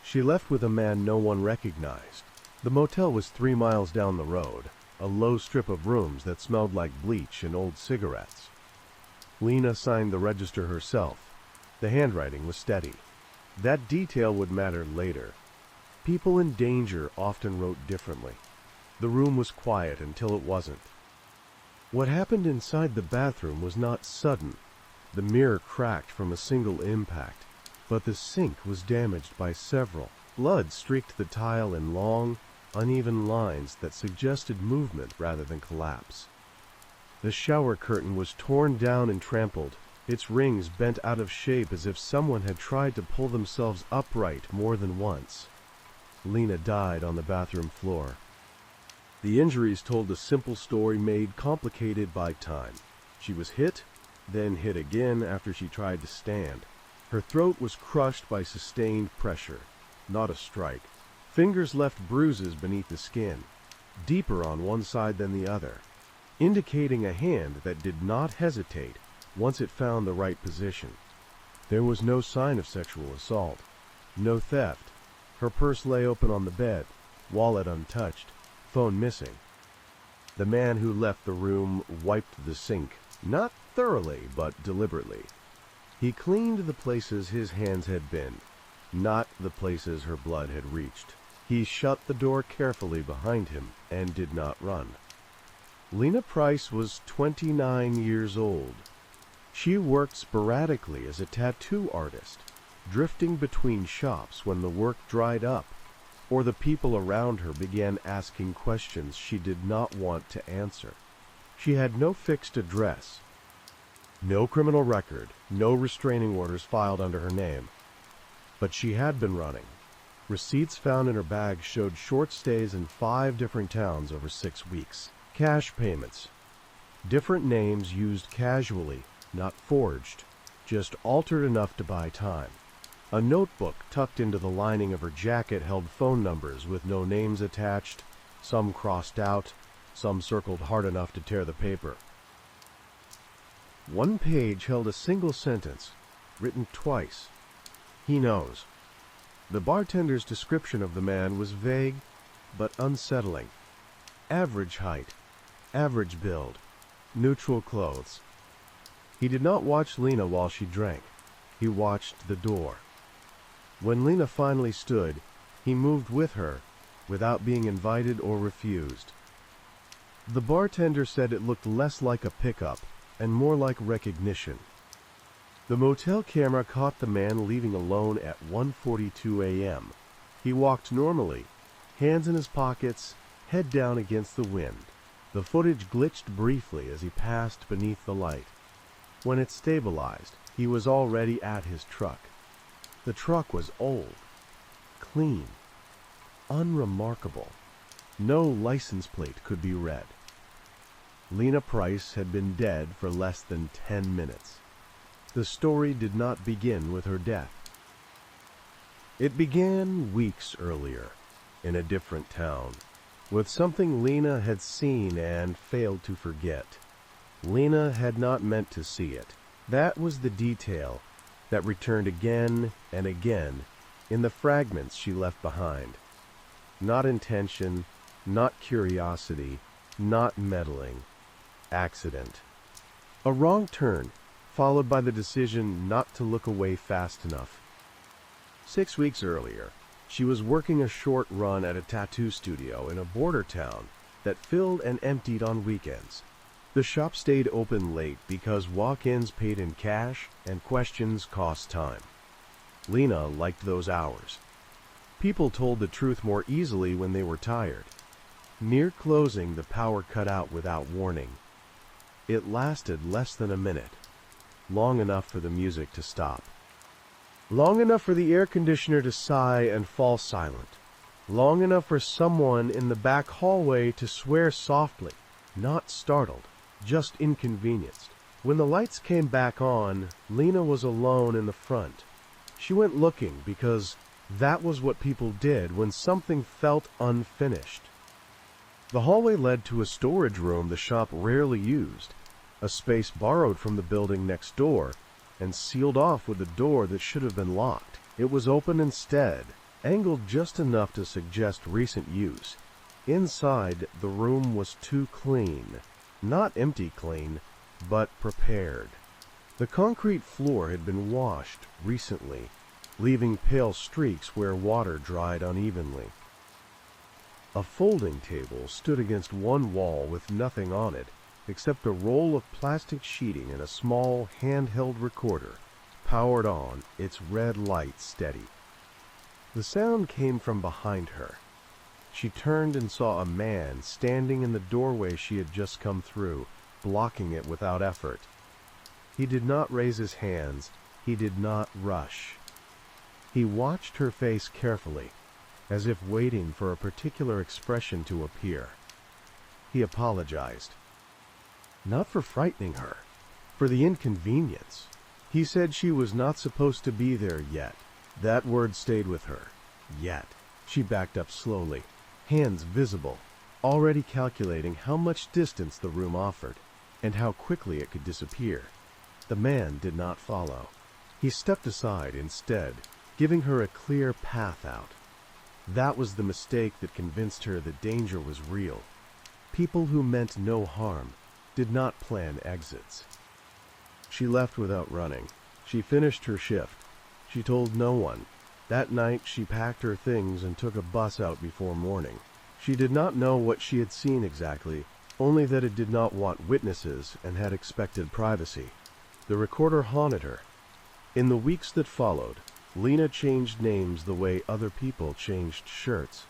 She left with a man no one recognized. The motel was 3 miles down the road, a low strip of rooms that smelled like bleach and old cigarettes. Lena signed the register herself. The handwriting was steady. That detail would matter later. People in danger often wrote differently. The room was quiet until it wasn't. What happened inside the bathroom was not sudden. The mirror cracked from a single impact, but the sink was damaged by several. Blood streaked the tile in long, uneven lines that suggested movement rather than collapse. The shower curtain was torn down and trampled, its rings bent out of shape as if someone had tried to pull themselves upright more than once. Lena died on the bathroom floor. The injuries told a simple story made complicated by time. She was hit, then hit again after she tried to stand. Her throat was crushed by sustained pressure, not a strike. Fingers left bruises beneath the skin, deeper on one side than the other, indicating a hand that did not hesitate once it found the right position. There was no sign of sexual assault, no theft. Her purse lay open on the bed, wallet untouched, phone missing. The man who left the room wiped the sink, not thoroughly, but deliberately. He cleaned the places his hands had been, not the places her blood had reached. He shut the door carefully behind him and did not run. Lena Price was 29 years old. She worked sporadically as a tattoo artist, drifting between shops when the work dried up, or the people around her began asking questions she did not want to answer. She had no fixed address, no criminal record, no restraining orders filed under her name. But she had been running. Receipts found in her bag showed short stays in 5 different towns over 6 weeks. Cash payments. Different names used casually, not forged, just altered enough to buy time. A notebook tucked into the lining of her jacket held phone numbers with no names attached, some crossed out, some circled hard enough to tear the paper. One page held a single sentence, written twice. "He knows." The bartender's description of the man was vague, but unsettling. Average height, average build, neutral clothes. He did not watch Lena while she drank. He watched the door. When Lena finally stood, he moved with her, without being invited or refused. The bartender said it looked less like a pickup and more like recognition. The motel camera caught the man leaving alone at 1:42 a.m. He walked normally, hands in his pockets, head down against the wind. The footage glitched briefly as he passed beneath the light. When it stabilized, he was already at his truck. The truck was old, clean, unremarkable. No license plate could be read. Lena Price had been dead for less than 10 minutes. The story did not begin with her death. It began weeks earlier, in a different town, with something Lena had seen and failed to forget. Lena had not meant to see it. That was the detail that returned again and again in the fragments she left behind. Not intention, not curiosity, not meddling. Accident. A wrong turn, followed by the decision not to look away fast enough. 6 weeks earlier, she was working a short run at a tattoo studio in a border town that filled and emptied on weekends. The shop stayed open late because walk-ins paid in cash and questions cost time. Lena liked those hours. People told the truth more easily when they were tired. Near closing, the power cut out without warning. It lasted less than a minute, long enough for the music to stop. Long enough for the air conditioner to sigh and fall silent. Long enough for someone in the back hallway to swear softly, not startled, just inconvenienced. When the lights came back on, Lena was alone in the front. She went looking because that was what people did when something felt unfinished. The hallway led to a storage room the shop rarely used, a space borrowed from the building next door and sealed off with a door that should have been locked. It was open instead, angled just enough to suggest recent use. Inside, the room was too clean. Not empty clean, but prepared. The concrete floor had been washed recently, leaving pale streaks where water dried unevenly. A folding table stood against one wall with nothing on it except a roll of plastic sheeting and a small handheld recorder, powered on, its red light steady. The sound came from behind her. She turned and saw a man standing in the doorway she had just come through, blocking it without effort. He did not raise his hands. He did not rush. He watched her face carefully, as if waiting for a particular expression to appear. He apologized. Not for frightening her, for the inconvenience. He said she was not supposed to be there yet. That word stayed with her. Yet. She backed up slowly, hands visible, already calculating how much distance the room offered, and how quickly it could disappear. The man did not follow. He stepped aside instead, giving her a clear path out. That was the mistake that convinced her the danger was real. People who meant no harm did not plan exits. She left without running. She finished her shift. She told no one. That night she packed her things and took a bus out before morning. She did not know what she had seen exactly, only that it did not want witnesses and had expected privacy. The recorder haunted her. In the weeks that followed, Lena changed names the way other people changed shirts.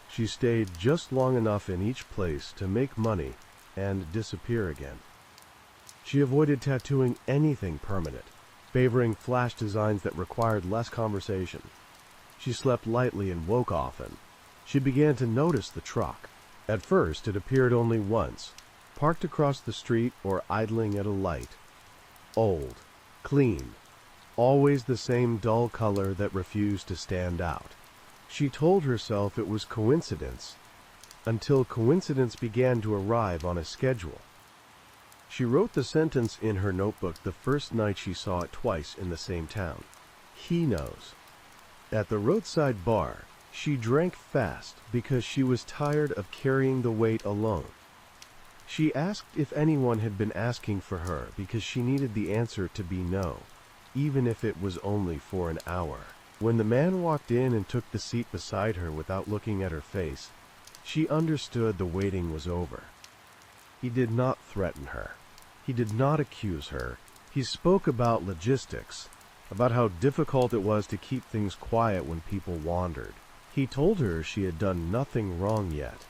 She stayed just long enough in each place to make money and disappear again. She avoided tattooing anything permanent, favoring flash designs that required less conversation. She slept lightly and woke often. She began to notice the truck. At first, it appeared only once, parked across the street or idling at a light. Old, clean, always the same dull color that refused to stand out. She told herself it was coincidence, until coincidence began to arrive on a schedule. She wrote the sentence in her notebook the first night she saw it twice in the same town. He knows. At the roadside bar, she drank fast because she was tired of carrying the weight alone. She asked if anyone had been asking for her because she needed the answer to be no, even if it was only for an hour. When the man walked in and took the seat beside her without looking at her face, she understood the waiting was over. He did not threaten her. He did not accuse her. He spoke about logistics, about how difficult it was to keep things quiet when people wandered. He told her she had done nothing wrong yet.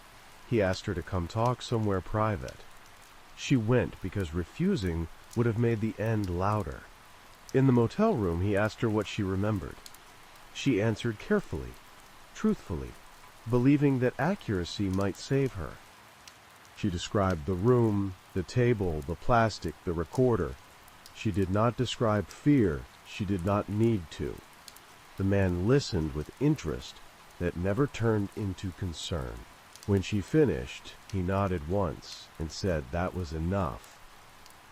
He asked her to come talk somewhere private. She went because refusing would have made the end louder. In the motel room, he asked her what she remembered. She answered carefully, truthfully, believing that accuracy might save her. She described the room, the table, the plastic, the recorder. She did not describe fear. She did not need to. The man listened with interest that never turned into concern. When she finished, he nodded once and said that was enough.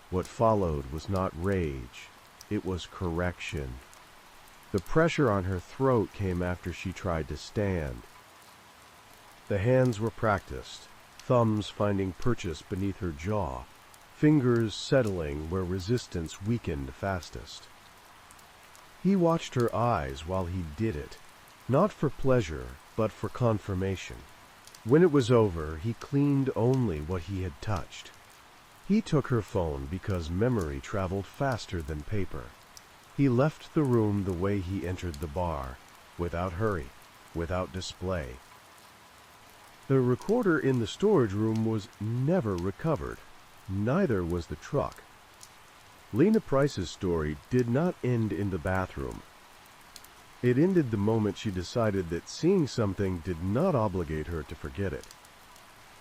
What followed was not rage, it was correction. The pressure on her throat came after she tried to stand. The hands were practiced, thumbs finding purchase beneath her jaw, fingers settling where resistance weakened fastest. He watched her eyes while he did it, not for pleasure, but for confirmation. When it was over, he cleaned only what he had touched. He took her phone because memory traveled faster than paper. He left the room the way he entered the bar, without hurry, without display. The recorder in the storage room was never recovered. Neither was the truck. Lena Price's story did not end in the bathroom. It ended the moment she decided that seeing something did not obligate her to forget it.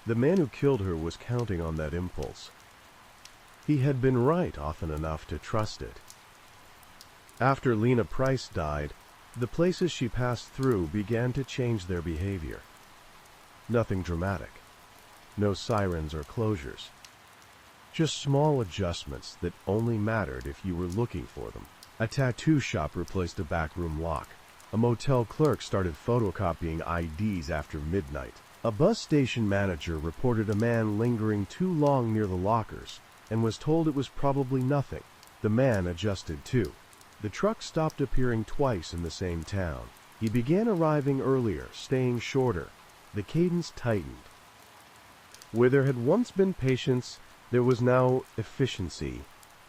The man who killed her was counting on that impulse. He had been right often enough to trust it. After Lena Price died, the places she passed through began to change their behavior. Nothing dramatic. No sirens or closures. Just small adjustments that only mattered if you were looking for them. A tattoo shop replaced a backroom lock. A motel clerk started photocopying IDs after midnight. A bus station manager reported a man lingering too long near the lockers and was told it was probably nothing. The man adjusted too. The truck stopped appearing twice in the same town. He began arriving earlier, staying shorter. The cadence tightened. Where there had once been patience, there was now efficiency.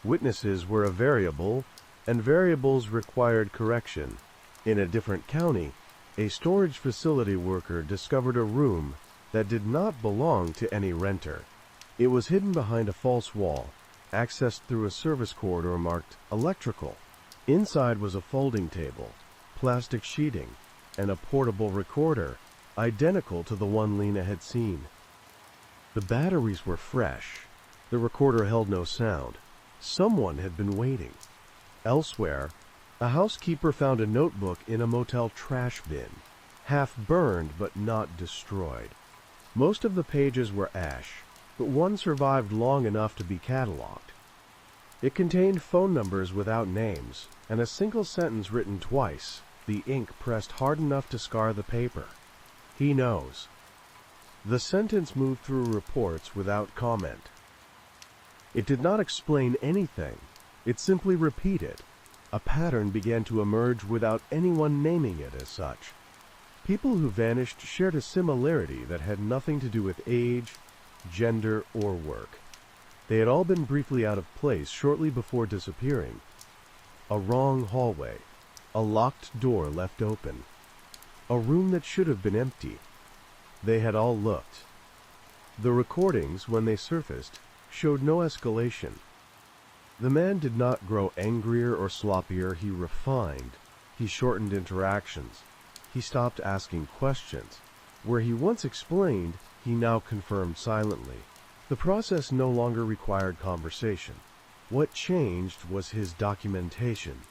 Witnesses were a variable, and variables required correction. In a different county, a storage facility worker discovered a room that did not belong to any renter. It was hidden behind a false wall, accessed through a service corridor marked electrical. Inside was a folding table, plastic sheeting, and a portable recorder, identical to the one Lena had seen. The batteries were fresh. The recorder held no sound. Someone had been waiting. Elsewhere, a housekeeper found a notebook in a motel trash bin. half burned but not destroyed. Most of the pages were ash, but one survived long enough to be cataloged. It contained phone numbers without names, and a single sentence written twice, the ink pressed hard enough to scar the paper. He knows. The sentence moved through reports without comment. It did not explain anything. It simply repeated. A pattern began to emerge without anyone naming it as such. People who vanished shared a similarity that had nothing to do with age, gender, or work. They had all been briefly out of place shortly before disappearing. A wrong hallway, a locked door left open, a room that should have been empty. They had all looked. The recordings, when they surfaced, showed no escalation. The man did not grow angrier or sloppier. He refined. He shortened interactions. He stopped asking questions. Where he once explained, he now confirmed silently. The process no longer required conversation. What changed was his documentation.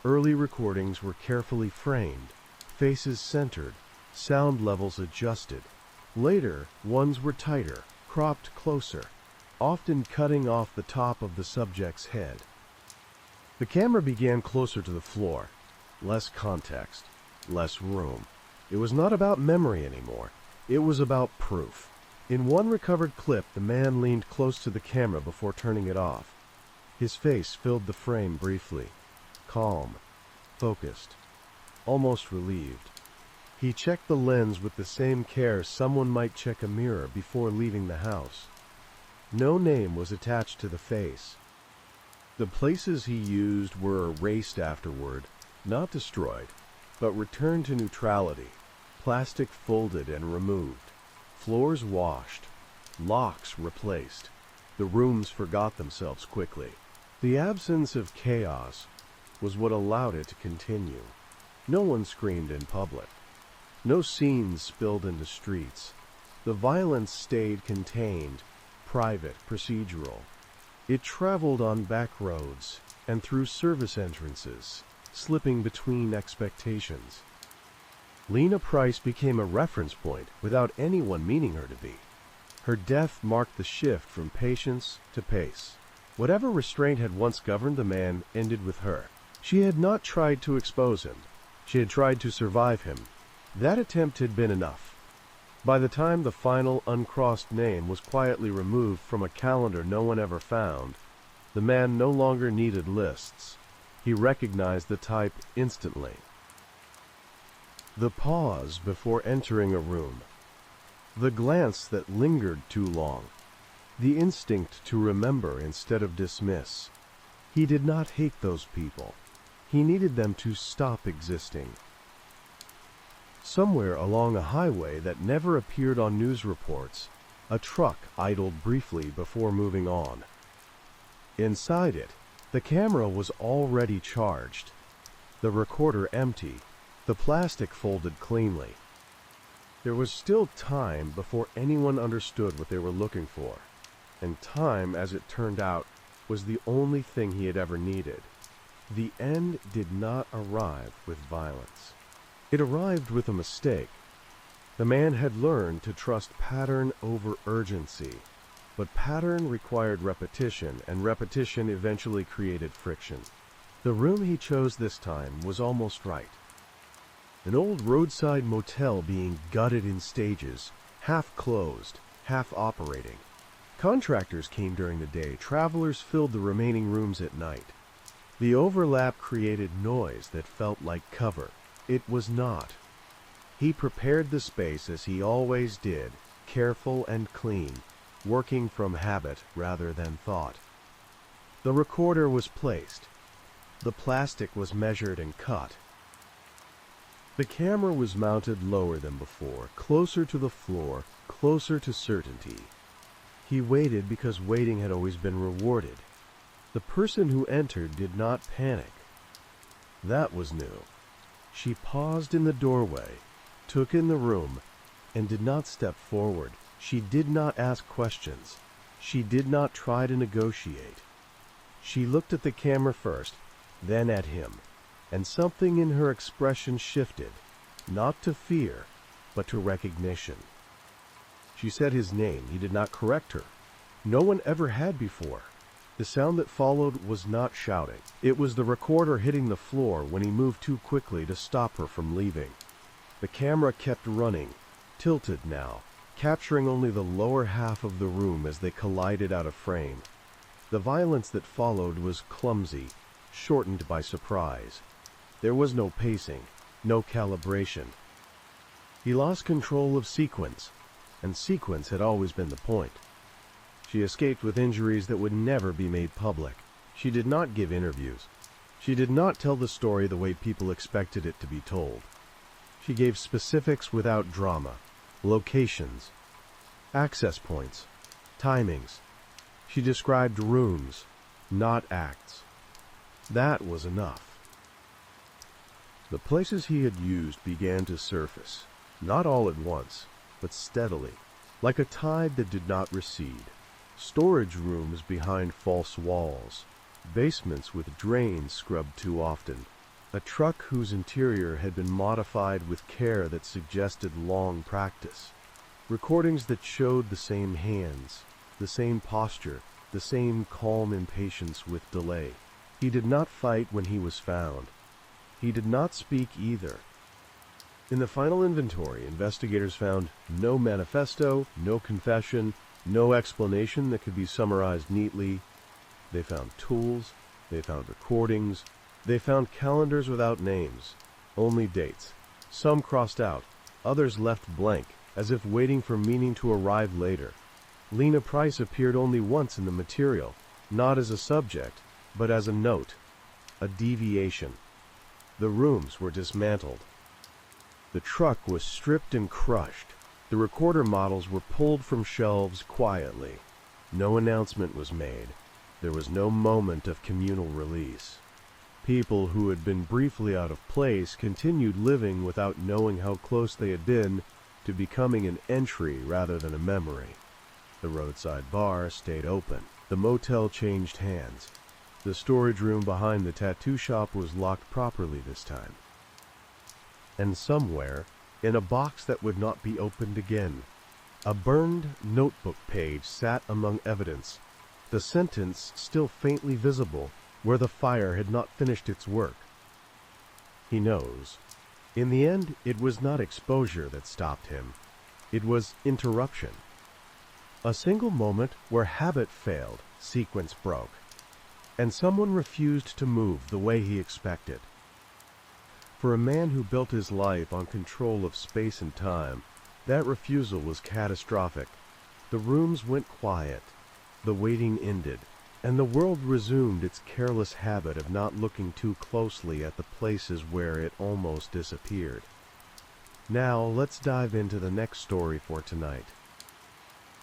Early recordings were carefully framed, faces centered, sound levels adjusted. Later, ones were tighter, cropped closer, often cutting off the top of the subject's head. The camera began closer to the floor. Less context, less room. It was not about memory anymore. It was about proof. In one recovered clip, the man leaned close to the camera before turning it off. His face filled the frame briefly. Calm, focused, almost relieved. He checked the lens with the same care someone might check a mirror before leaving the house. No name was attached to the face. The places he used were erased afterward, not destroyed, but returned to neutrality. Plastic folded and removed. Floors washed. Locks replaced. The rooms forgot themselves quickly. The absence of chaos was what allowed it to continue. No one screamed in public. No scenes spilled into streets. The violence stayed contained, private, procedural. It traveled on back roads and through service entrances, slipping between expectations. Lena Price became a reference point without anyone meaning her to be. Her death marked the shift from patience to pace. Whatever restraint had once governed the man ended with her. She had not tried to expose him. She had tried to survive him. That attempt had been enough. By the time the final uncrossed name was quietly removed from a calendar no one ever found, the man no longer needed lists. He recognized the type instantly. The pause before entering a room. The glance that lingered too long. The instinct to remember instead of dismiss. He did not hate those people. He needed them to stop existing. Somewhere along a highway that never appeared on news reports, a truck idled briefly before moving on. Inside it, the camera was already charged, the recorder empty, the plastic folded cleanly. There was still time before anyone understood what they were looking for, and time, as it turned out, was the only thing he had ever needed. The end did not arrive with violence. It arrived with a mistake. The man had learned to trust pattern over urgency, but pattern required repetition, and repetition eventually created friction. The room he chose this time was almost right. An old roadside motel being gutted in stages, half closed, half operating. Contractors came during the day, travelers filled the remaining rooms at night. The overlap created noise that felt like cover. It was not. He prepared the space as he always did, careful and clean, working from habit rather than thought. The recorder was placed. The plastic was measured and cut. The camera was mounted lower than before, closer to the floor, closer to certainty. He waited because waiting had always been rewarded. The person who entered did not panic. That was new. She paused in the doorway, took in the room, and did not step forward. She did not ask questions. She did not try to negotiate. She looked at the camera first, then at him, and something in her expression shifted. not to fear, but to recognition. She said his name. He did not correct her. No one ever had before. The sound that followed was not shouting. It was the recorder hitting the floor when he moved too quickly to stop her from leaving. The camera kept running, tilted now, capturing only the lower half of the room as they collided out of frame. The violence that followed was clumsy, shortened by surprise. There was no pacing, no calibration. He lost control of sequence, and sequence had always been the point. She escaped with injuries that would never be made public. She did not give interviews. She did not tell the story the way people expected it to be told. She gave specifics without drama, locations, access points, timings. She described rooms, not acts. That was enough. The places he had used began to surface, not all at once, but steadily, like a tide that did not recede. Storage rooms behind false walls, basements with drains scrubbed too often, a truck whose interior had been modified with care that suggested long practice, recordings that showed the same hands, the same posture, the same calm impatience with delay. He did not fight when he was found. He did not speak either. In the final inventory, investigators found no manifesto, no confession, no explanation that could be summarized neatly. They found tools, they found recordings, they found calendars without names, only dates. Some crossed out, others left blank, as if waiting for meaning to arrive later. Lena Price appeared only once in the material, not as a subject, but as a note, a deviation. The rooms were dismantled. The truck was stripped and crushed. The recorder models were pulled from shelves quietly. No announcement was made. There was no moment of communal release. People who had been briefly out of place continued living without knowing how close they had been to becoming an entry rather than a memory. The roadside bar stayed open. The motel changed hands. The storage room behind the tattoo shop was locked properly this time. And somewhere, in a box that would not be opened again, a burned notebook page sat among evidence, the sentence still faintly visible where the fire had not finished its work. He knows. In the end, it was not exposure that stopped him. It was interruption. A single moment where habit failed, sequence broke, and someone refused to move the way he expected. For a man who built his life on control of space and time, that refusal was catastrophic. The rooms went quiet, the waiting ended, and the world resumed its careless habit of not looking too closely at the places where it almost disappeared. Now let's dive into the next story for tonight.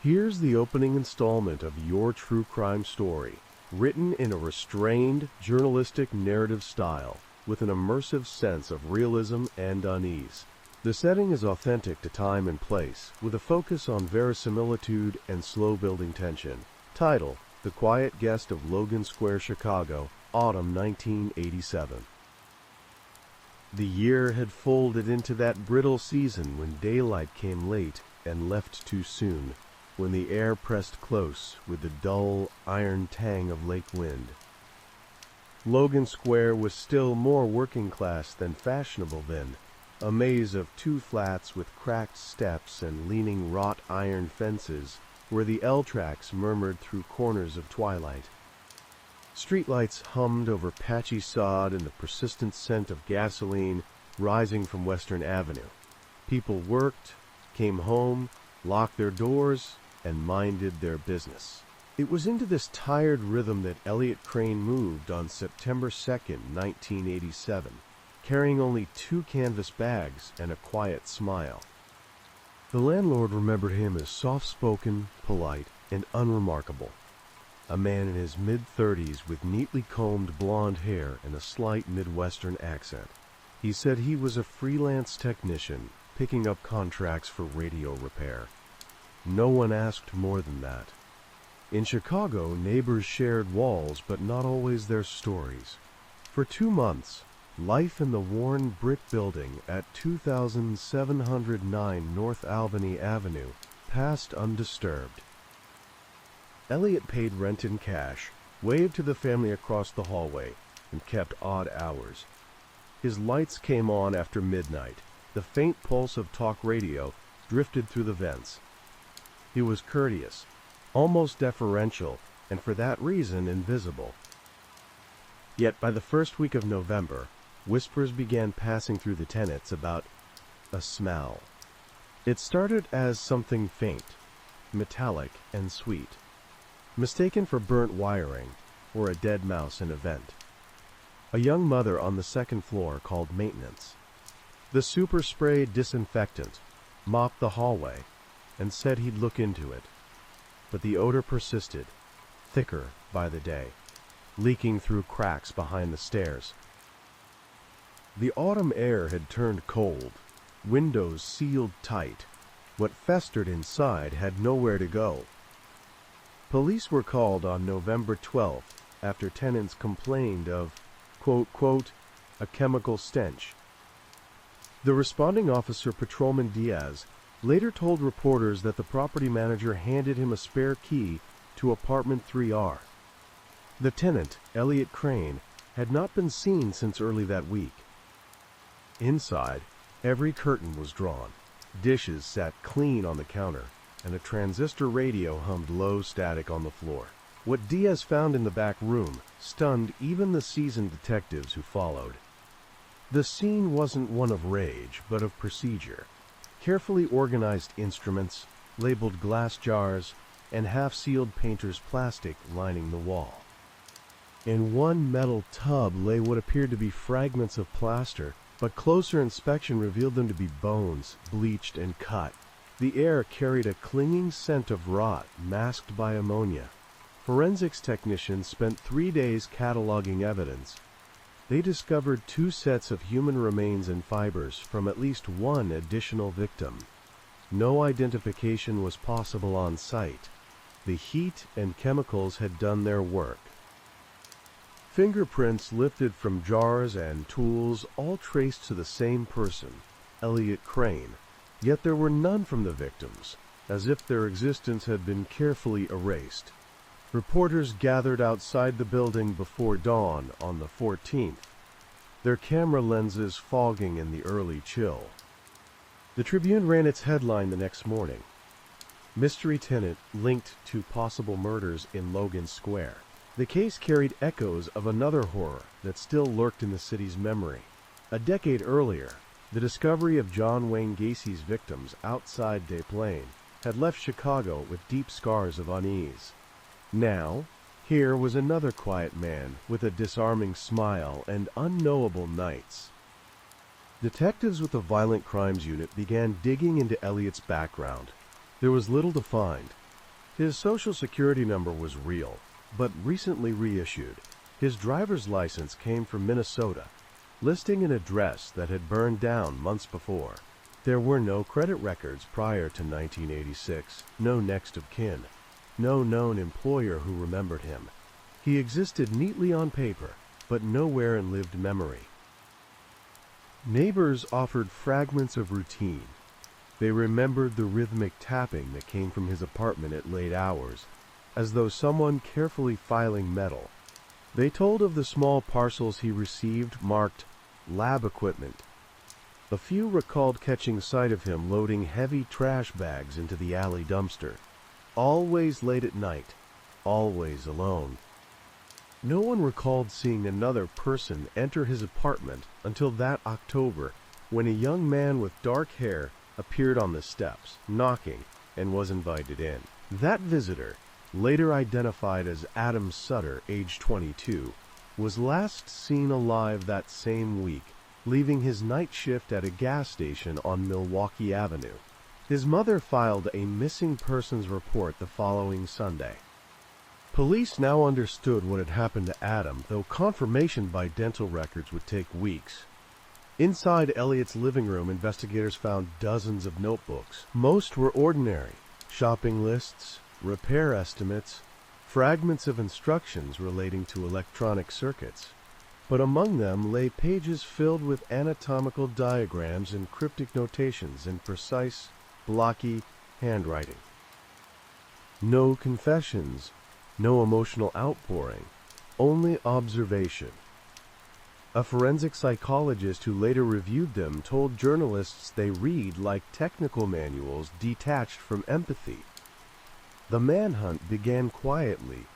Here's the opening installment of Your True Crime Story, written in a restrained, journalistic narrative style, with an immersive sense of realism and unease. The setting is authentic to time and place, with a focus on verisimilitude and slow-building tension. Title: The Quiet Guest of Logan Square, Chicago, Autumn 1987. The year had folded into that brittle season when daylight came late and left too soon, when the air pressed close with the dull, iron tang of lake wind. Logan Square was still more working class than fashionable then, a maze of two flats with cracked steps and leaning wrought iron fences where the L-tracks murmured through corners of twilight. Streetlights hummed over patchy sod and the persistent scent of gasoline rising from Western Avenue. People worked, came home, locked their doors, and minded their business. It was into this tired rhythm that Elliot Crane moved on September 2nd, 1987, carrying only 2 canvas bags and a quiet smile. The landlord remembered him as soft-spoken, polite, and unremarkable. A man in his mid-30s with neatly combed blonde hair and a slight Midwestern accent. He said he was a freelance technician, picking up contracts for radio repair. No one asked more than that. In Chicago, neighbors shared walls, but not always their stories. For 2 months, life in the worn brick building at 2709 North Albany Avenue passed undisturbed. Elliot paid rent in cash, waved to the family across the hallway, and kept odd hours. His lights came on after midnight. The faint pulse of talk radio drifted through the vents. He was courteous, almost deferential, and for that reason invisible. Yet by the first week of November, whispers began passing through the tenants about a smell. It started as something faint, metallic and sweet, mistaken for burnt wiring or a dead mouse in a vent. A young mother on the second floor called maintenance. The super spray disinfectant mopped the hallway and said he'd look into it. But the odor persisted, thicker by the day, leaking through cracks behind the stairs. The autumn air had turned cold, windows sealed tight. What festered inside had nowhere to go. Police were called on November 12th after tenants complained of, quote, a chemical stench. The responding officer, Patrolman Diaz, later told reporters that the property manager handed him a spare key to apartment 3R. The tenant, Elliot Crane, had not been seen since early that week. Inside, every curtain was drawn, dishes sat clean on the counter, and a transistor radio hummed low static on the floor. What Diaz found in the back room stunned even the seasoned detectives who followed. The scene wasn't one of rage, but of procedure. Carefully organized instruments, labeled glass jars, and half-sealed painter's plastic lining the wall. In one metal tub lay what appeared to be fragments of plaster, but closer inspection revealed them to be bones, bleached and cut. The air carried a clinging scent of rot, masked by ammonia. Forensics technicians spent 3 days cataloging evidence. They discovered 2 sets of human remains and fibers from at least one additional victim. No identification was possible on site. The heat and chemicals had done their work. Fingerprints lifted from jars and tools all traced to the same person, Elliot Crane, yet there were none from the victims, as if their existence had been carefully erased. Reporters gathered outside the building before dawn on the 14th, their camera lenses fogging in the early chill. The Tribune ran its headline the next morning, "Mystery Tenant Linked to Possible Murders in Logan Square." The case carried echoes of another horror that still lurked in the city's memory. A decade earlier, the discovery of John Wayne Gacy's victims outside Des Plaines had left Chicago with deep scars of unease. Now, here was another quiet man with a disarming smile and unknowable nights. Detectives with the Violent Crimes Unit began digging into Elliot's background. There was little to find. His Social Security number was real, but recently reissued. His driver's license came from Minnesota, listing an address that had burned down months before. There were no credit records prior to 1986, no next of kin, no known employer who remembered him. He existed neatly on paper, but nowhere in lived memory. Neighbors offered fragments of routine. They remembered the rhythmic tapping that came from his apartment at late hours, as though someone carefully filing metal. They told of the small parcels he received marked lab equipment. A few recalled catching sight of him loading heavy trash bags into the alley dumpster. Always late at night, always alone. No one recalled seeing another person enter his apartment until that October, when a young man with dark hair appeared on the steps, knocking, and was invited in. That visitor, later identified as Adam Sutter, age 22, was last seen alive that same week, leaving his night shift at a gas station on Milwaukee Avenue. His mother filed a missing persons report the following Sunday. Police now understood what had happened to Adam, though confirmation by dental records would take weeks. Inside Elliot's living room, investigators found dozens of notebooks. Most were ordinary: shopping lists, repair estimates, fragments of instructions relating to electronic circuits. but among them lay pages filled with anatomical diagrams and cryptic notations in precise, blocky handwriting. No confessions, no emotional outpouring, only observation. A forensic psychologist who later reviewed them told journalists they read like technical manuals detached from empathy. The manhunt began quietly,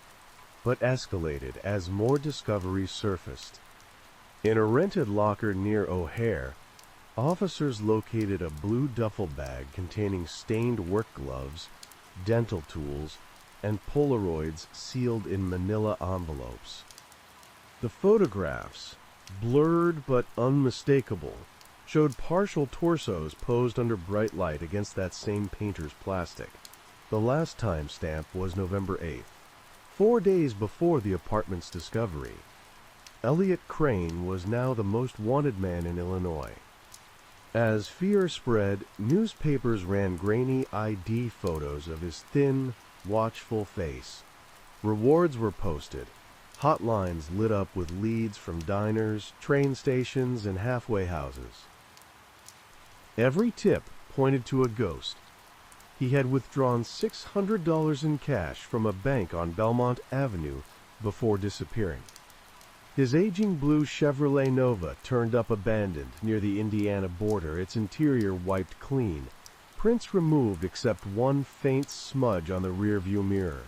but escalated as more discoveries surfaced. In a rented locker near O'Hare, officers located a blue duffel bag containing stained work gloves, dental tools, and Polaroids sealed in manila envelopes. The photographs, blurred but unmistakable, showed partial torsos posed under bright light against that same painter's plastic. The last timestamp was November 8th, 4 days before the apartment's discovery. Elliot Crane was now the most wanted man in Illinois. As fear spread, newspapers ran grainy ID photos of his thin, watchful face. Rewards were posted. Hotlines lit up with leads from diners, train stations, and halfway houses. Every tip pointed to a ghost. He had withdrawn $600 in cash from a bank on Belmont Avenue before disappearing. His aging blue Chevrolet Nova turned up abandoned near the Indiana border, its interior wiped clean, prints removed except one faint smudge on the rearview mirror.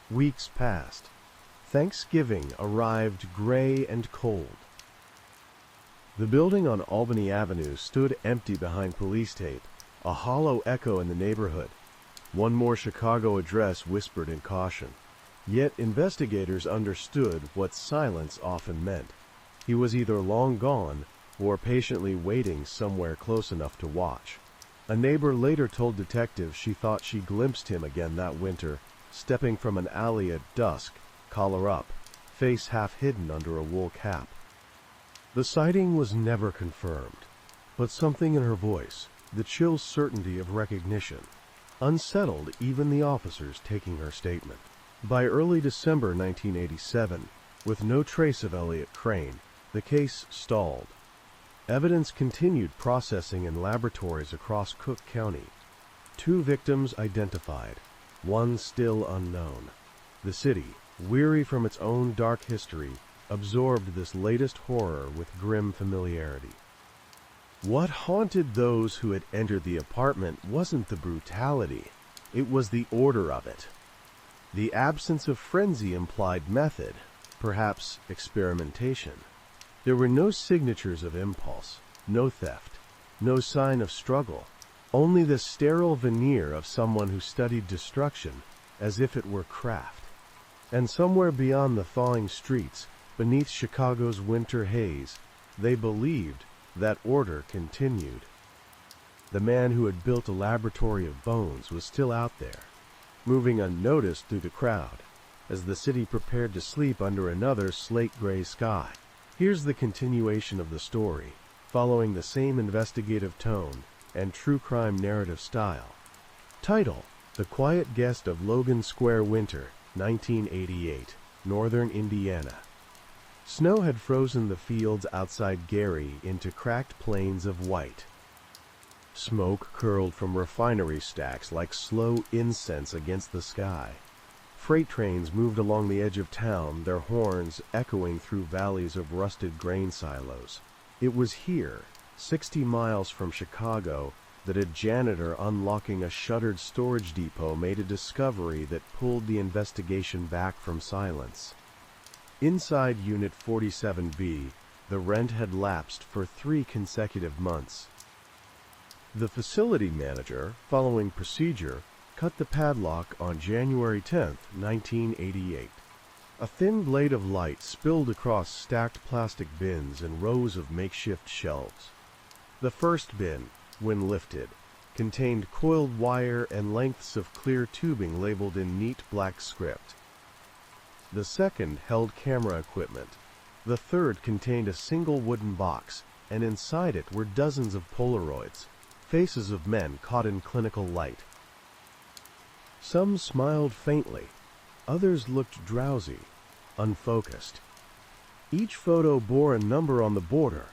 Weeks passed. Thanksgiving arrived gray and cold. The building on Albany Avenue stood empty behind police tape, a hollow echo in the neighborhood. One more Chicago address whispered in caution. Yet investigators understood what silence often meant. He was either long gone or patiently waiting somewhere close enough to watch. A neighbor later told detectives she thought she glimpsed him again that winter, stepping from an alley at dusk, collar up, face half hidden under a wool cap. The sighting was never confirmed, but something in her voice, the chill certainty of recognition, unsettled even the officers taking her statement. By early December 1987, with no trace of Elliot Crane, the case stalled. Evidence continued processing in laboratories across Cook County. 2 victims identified, 1 still unknown. The city, weary from its own dark history, absorbed this latest horror with grim familiarity. What haunted those who had entered the apartment wasn't the brutality, it was the order of it. The absence of frenzy implied method, perhaps experimentation. There were no signatures of impulse, no theft, no sign of struggle, only the sterile veneer of someone who studied destruction as if it were craft. And somewhere beyond the thawing streets, beneath Chicago's winter haze, they believed that order continued. The man who had built a laboratory of bones was still out there, moving unnoticed through the crowd, as the city prepared to sleep under another slate-gray sky. Here's the continuation of the story, following the same investigative tone and true crime narrative style. Title: The Quiet Guest of Logan Square Winter, 1988, Northern Indiana. Snow had frozen the fields outside Gary into cracked plains of white. Smoke curled from refinery stacks like slow incense against the sky. Freight trains moved along the edge of town, their horns echoing through valleys of rusted grain silos. It was here, 60 miles from Chicago, that a janitor unlocking a shuttered storage depot made a discovery that pulled the investigation back from silence. Inside Unit 47B, the rent had lapsed for 3 consecutive months. The facility manager, following procedure, cut the padlock on January 10, 1988. A thin blade of light spilled across stacked plastic bins and rows of makeshift shelves. The first bin, when lifted, contained coiled wire and lengths of clear tubing labeled in neat black script. The second held camera equipment. The third contained a single wooden box, and inside it were dozens of Polaroids, faces of men caught in clinical light. Some smiled faintly, others looked drowsy, unfocused. Each photo bore a number on the border,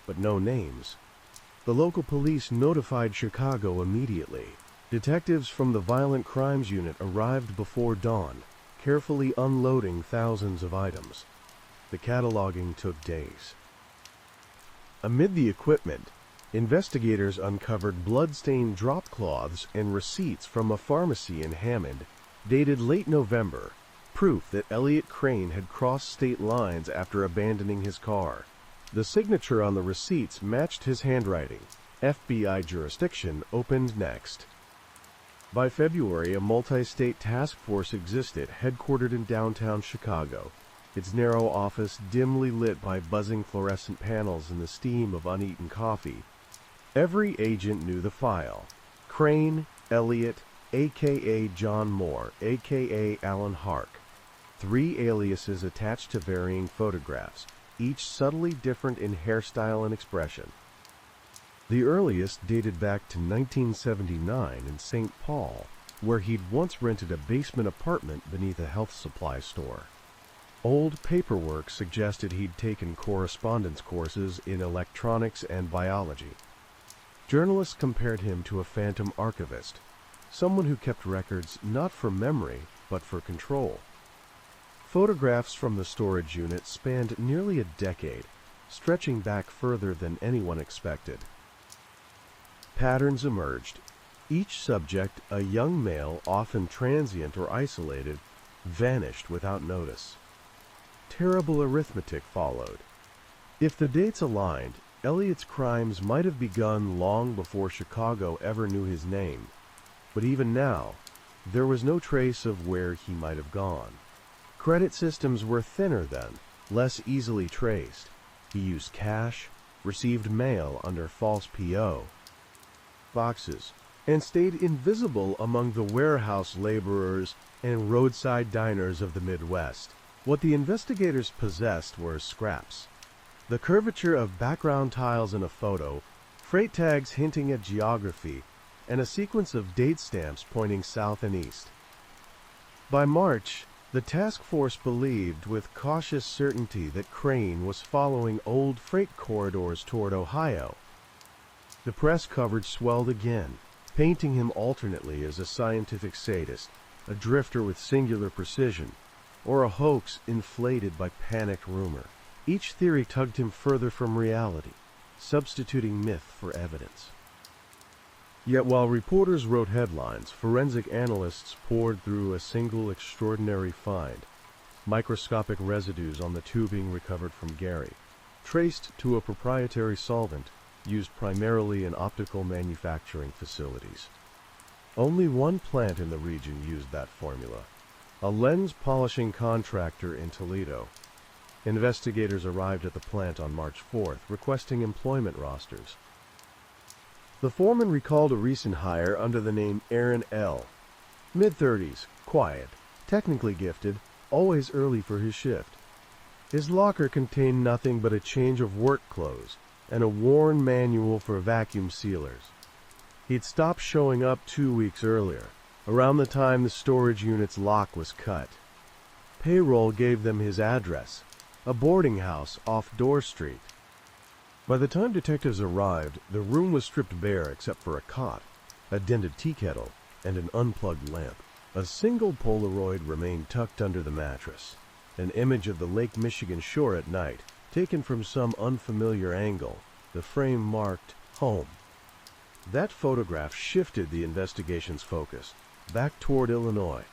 but no names. The local police notified Chicago immediately. Detectives from the Violent Crimes Unit arrived before dawn, carefully unloading thousands of items. The cataloging took days. Amid the equipment, investigators uncovered blood-stained drop cloths and receipts from a pharmacy in Hammond, dated late November, proof that Elliot Crane had crossed state lines after abandoning his car. The signature on the receipts matched his handwriting. FBI jurisdiction opened next. By February, a multi-state task force existed, headquartered in downtown Chicago, its narrow office dimly lit by buzzing fluorescent panels and the steam of uneaten coffee. Every agent knew the file. Crane, Elliot, a.k.a. John Moore, a.k.a. Alan Hark. 3 aliases attached to varying photographs, each subtly different in hairstyle and expression. The earliest dated back to 1979 in St. Paul, where he'd once rented a basement apartment beneath a health supply store. Old paperwork suggested he'd taken correspondence courses in electronics and biology. Journalists compared him to a phantom archivist, someone who kept records not for memory, but for control. Photographs from the storage unit spanned nearly a decade, stretching back further than anyone expected. Patterns emerged. Each subject, a young male, often transient or isolated, vanished without notice. Terrible arithmetic followed. If the dates aligned, Elliot's crimes might have begun long before Chicago ever knew his name. But even now, there was no trace of where he might have gone. Credit systems were thinner then, less easily traced. He used cash, received mail under false P.O. boxes, and stayed invisible among the warehouse laborers and roadside diners of the Midwest. What the investigators possessed were scraps. The curvature of background tiles in a photo, freight tags hinting at geography, and a sequence of date stamps pointing south and east. By March, the task force believed with cautious certainty that Crane was following old freight corridors toward Ohio. The press coverage swelled again, painting him alternately as a scientific sadist, a drifter with singular precision, or a hoax inflated by panicked rumor. Each theory tugged him further from reality, substituting myth for evidence. Yet while reporters wrote headlines, forensic analysts pored through a single extraordinary find: microscopic residues on the tubing recovered from Gary, traced to a proprietary solvent used primarily in optical manufacturing facilities. Only one plant in the region used that formula, a lens polishing contractor in Toledo. Investigators arrived at the plant on March 4th, requesting employment rosters. The foreman recalled a recent hire under the name Aaron L. Mid-30s, quiet, technically gifted, always early for his shift. His locker contained nothing but a change of work clothes and a worn manual for vacuum sealers. He'd stopped showing up 2 weeks earlier, around the time the storage unit's lock was cut. Payroll gave them his address, a boarding house off Dorr Street. By the time detectives arrived, the room was stripped bare except for a cot, a dented tea kettle, and an unplugged lamp. A single Polaroid remained tucked under the mattress, an image of the Lake Michigan shore at night, taken from some unfamiliar angle, the frame marked home. That photograph shifted the investigation's focus, back toward Illinois.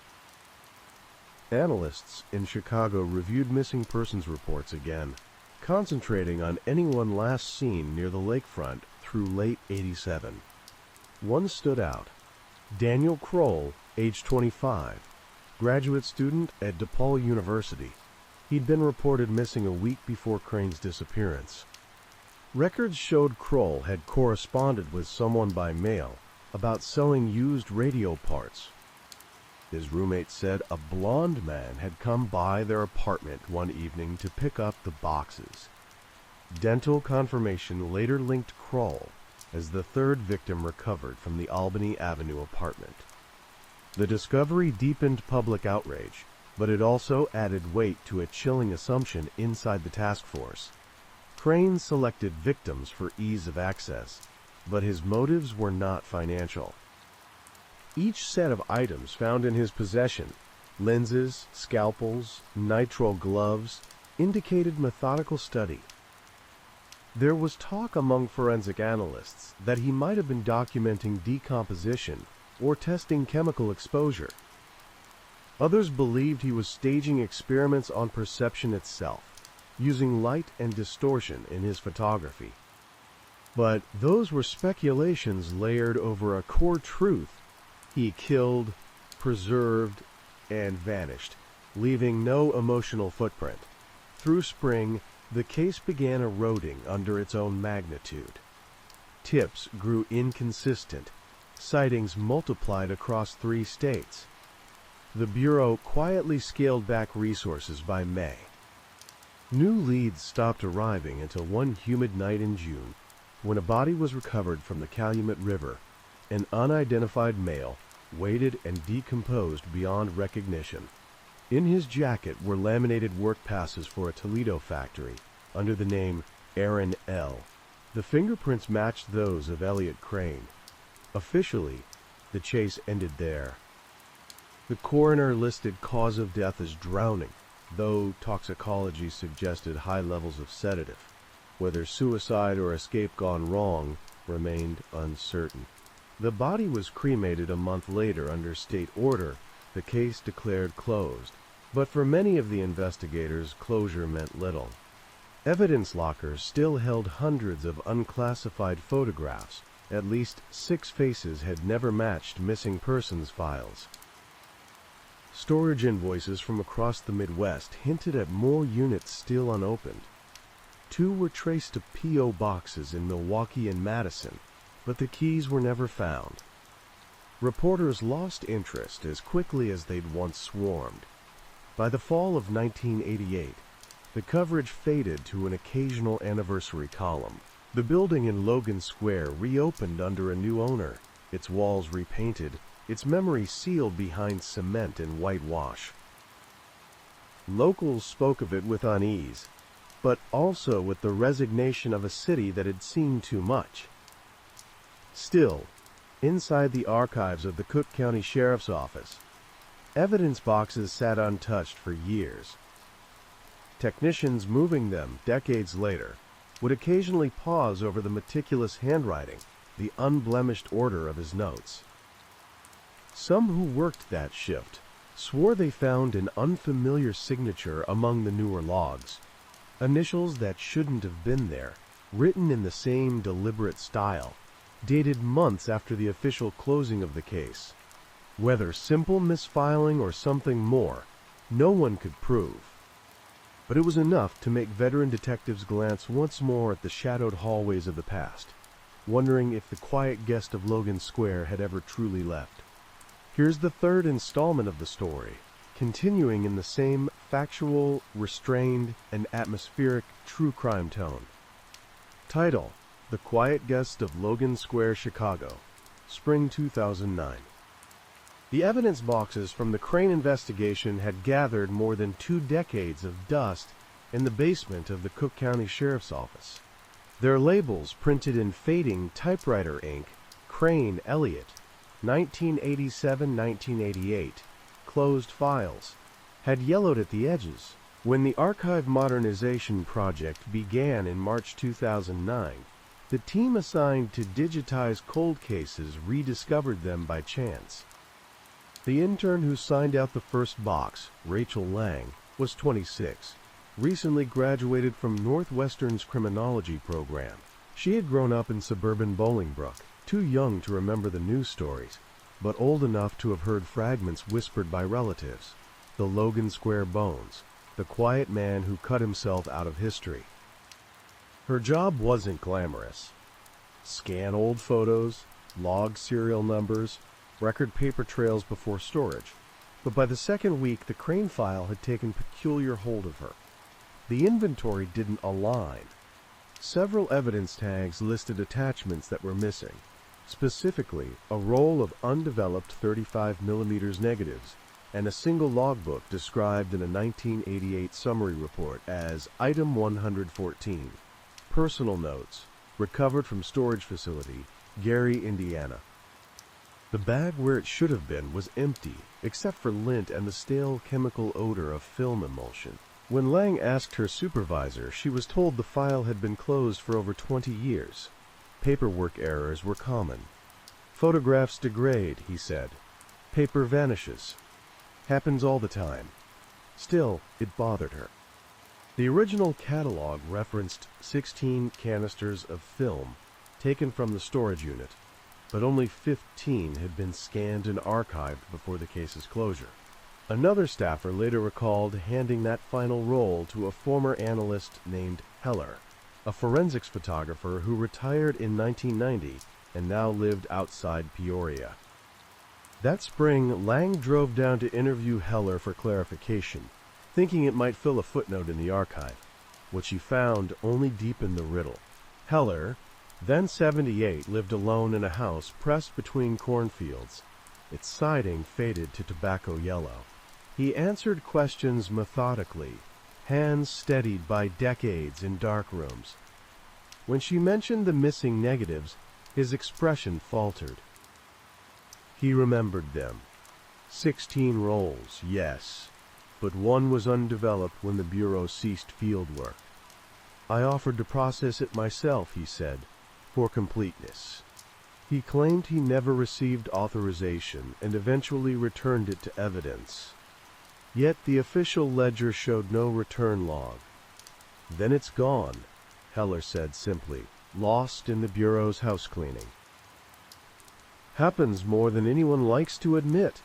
Analysts in Chicago reviewed missing persons reports again, concentrating on anyone last seen near the lakefront through late '87. One stood out: Daniel Kroll, age 25, graduate student at DePaul University. He'd been reported missing a week before Crane's disappearance. Records showed Kroll had corresponded with someone by mail about selling used radio parts. His roommate said a blond man had come by their apartment one evening to pick up the boxes. Dental confirmation later linked Kroll as the third victim recovered from the Albany Avenue apartment. The discovery deepened public outrage. but it also added weight to a chilling assumption inside the task force. Crane selected victims for ease of access, but his motives were not financial. Each set of items found in his possession, lenses, scalpels, nitrile gloves, indicated methodical study. There was talk among forensic analysts that he might have been documenting decomposition or testing chemical exposure. Others believed he was staging experiments on perception itself, using light and distortion in his photography. But those were speculations layered over a core truth. He killed, preserved, and vanished, leaving no emotional footprint. Through spring, the case began eroding under its own magnitude. Tips grew inconsistent. Sightings multiplied across 3 states. The Bureau quietly scaled back resources by May. New leads stopped arriving until one humid night in June, when a body was recovered from the Calumet River. An unidentified male, weighted and decomposed beyond recognition. In his jacket were laminated work passes for a Toledo factory under the name Aaron L. The fingerprints matched those of Elliot Crane. Officially, the chase ended there. The coroner listed cause of death as drowning, though toxicology suggested high levels of sedative. Whether suicide or escape gone wrong remained uncertain. The body was cremated a month later under state order, the case declared closed. But for many of the investigators, closure meant little. Evidence lockers still held hundreds of unclassified photographs. At least 6 faces had never matched missing persons files. Storage invoices from across the Midwest hinted at more units still unopened. 2 were traced to P.O. boxes in Milwaukee and Madison, but the keys were never found. Reporters lost interest as quickly as they'd once swarmed. By the fall of 1988, the coverage faded to an occasional anniversary column. The building in Logan Square reopened under a new owner, its walls repainted, its memory sealed behind cement and whitewash. Locals spoke of it with unease, but also with the resignation of a city that had seen too much. Still, inside the archives of the Cook County Sheriff's Office, evidence boxes sat untouched for years. Technicians moving them decades later would occasionally pause over the meticulous handwriting, the unblemished order of his notes. Some who worked that shift swore they found an unfamiliar signature among the newer logs, initials that shouldn't have been there, written in the same deliberate style, dated months after the official closing of the case. Whether simple misfiling or something more, no one could prove. But it was enough to make veteran detectives glance once more at the shadowed hallways of the past, wondering if the quiet guest of Logan Square had ever truly left. Here's the 3rd installment of the story, continuing in the same factual, restrained, and atmospheric true crime tone. Title: The Quiet Guest of Logan Square, Chicago, Spring 2009. The evidence boxes from the Crane investigation had gathered more than 2 decades of dust in the basement of the Cook County Sheriff's Office. Their labels, printed in fading typewriter ink, Crane Elliott, 1987-1988, closed files, had yellowed at the edges. When the archive modernization project began in March 2009, the team assigned to digitize cold cases rediscovered them by chance. The intern who signed out the first box, Rachel Lang, was 26, recently graduated from Northwestern's criminology program. She had grown up in suburban Bolingbrook, too young to remember the news stories, but old enough to have heard fragments whispered by relatives. The Logan Square Bones, the quiet man who cut himself out of history. Her job wasn't glamorous. Scan old photos, log serial numbers, record paper trails before storage. But by the 2nd week, the Crane file had taken peculiar hold of her. The inventory didn't align. Several evidence tags listed attachments that were missing, specifically a roll of undeveloped 35mm negatives and a single logbook described in a 1988 summary report as Item 114, Personal Notes, recovered from storage facility, Gary, Indiana. The bag where it should have been was empty, except for lint and the stale chemical odor of film emulsion. When Lang asked her supervisor, she was told the file had been closed for over 20 years. Paperwork errors were common. Photographs degrade, he said. Paper vanishes. Happens all the time. Still, it bothered her. The original catalog referenced 16 canisters of film taken from the storage unit, but only 15 had been scanned and archived before the case's closure. Another staffer later recalled handing that final roll to a former analyst named Heller, a forensics photographer who retired in 1990 and now lived outside Peoria. That spring, Lang drove down to interview Heller for clarification, thinking it might fill a footnote in the archive. What she found only deepened the riddle. Heller, then 78, lived alone in a house pressed between cornfields. Its siding faded to tobacco yellow. He answered questions methodically, hands steadied by decades in dark rooms. When she mentioned the missing negatives, his expression faltered. He remembered them. 16 rolls, yes, but one was undeveloped when the Bureau ceased field work. I offered to process it myself, he said, for completeness. He claimed he never received authorization and eventually returned it to evidence. Yet the official ledger showed no return log. Then it's gone, Heller said simply, lost in the Bureau's house cleaning. Happens more than anyone likes to admit.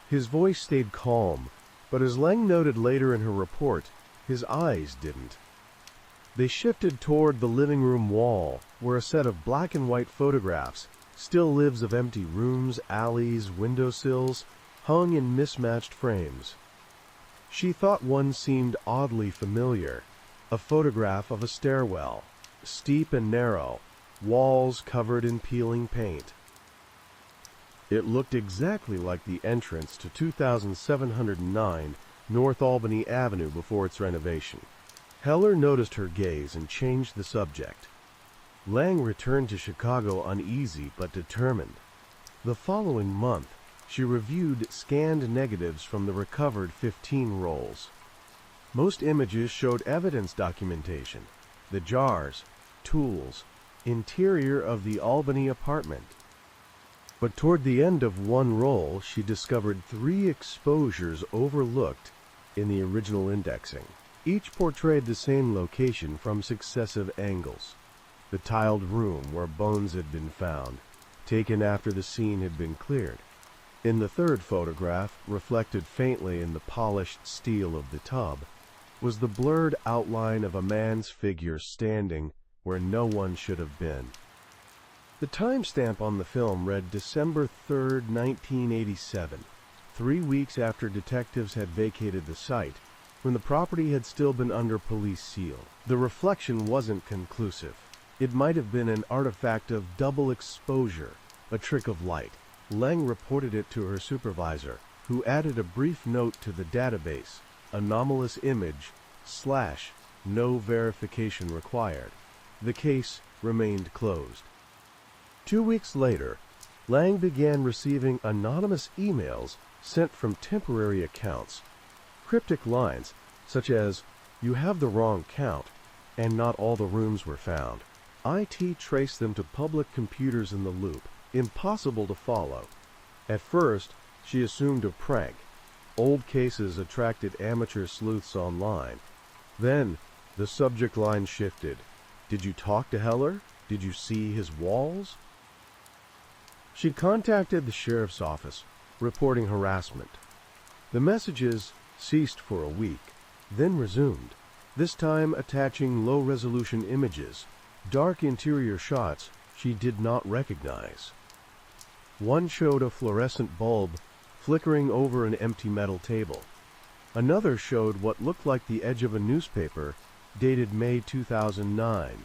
His voice stayed calm, but as Lang noted later in her report, his eyes didn't. They shifted toward the living room wall, where a set of black and white photographs, still lives of empty rooms, alleys, windowsills, hung in mismatched frames. She thought one seemed oddly familiar, a photograph of a stairwell, steep and narrow, walls covered in peeling paint. It looked exactly like the entrance to 2709 North Albany Avenue before its renovation. Heller noticed her gaze and changed the subject. Lang returned to Chicago uneasy but determined. The following month, she reviewed scanned negatives from the recovered 15 rolls. Most images showed evidence documentation, the jars, tools, interior of the Albany apartment. But toward the end of one roll, she discovered 3 exposures overlooked in the original indexing. Each portrayed the same location from successive angles. The tiled room where bones had been found, taken after the scene had been cleared. In the third photograph, reflected faintly in the polished steel of the tub, was the blurred outline of a man's figure standing where no one should have been. The timestamp on the film read December 3, 1987, 3 weeks after detectives had vacated the site, when the property had still been under police seal. The reflection wasn't conclusive. It might have been an artifact of double exposure, a trick of light. Lang reported it to her supervisor, who added a brief note to the database, anomalous image, / no verification required. The case remained closed. 2 weeks later, Lang began receiving anonymous emails sent from temporary accounts. Cryptic lines, such as, "You have the wrong count," and "not all the rooms were found." IT traced them to public computers in the loop, impossible to follow. At first, she assumed a prank. Old cases attracted amateur sleuths online. Then, the subject line shifted. Did you talk to Heller? Did you see his walls? She contacted the sheriff's office, reporting harassment. The messages ceased for a week, then resumed, this time attaching low-resolution images, dark interior shots she did not recognize. One showed a fluorescent bulb flickering over an empty metal table. Another showed what looked like the edge of a newspaper dated May 2009.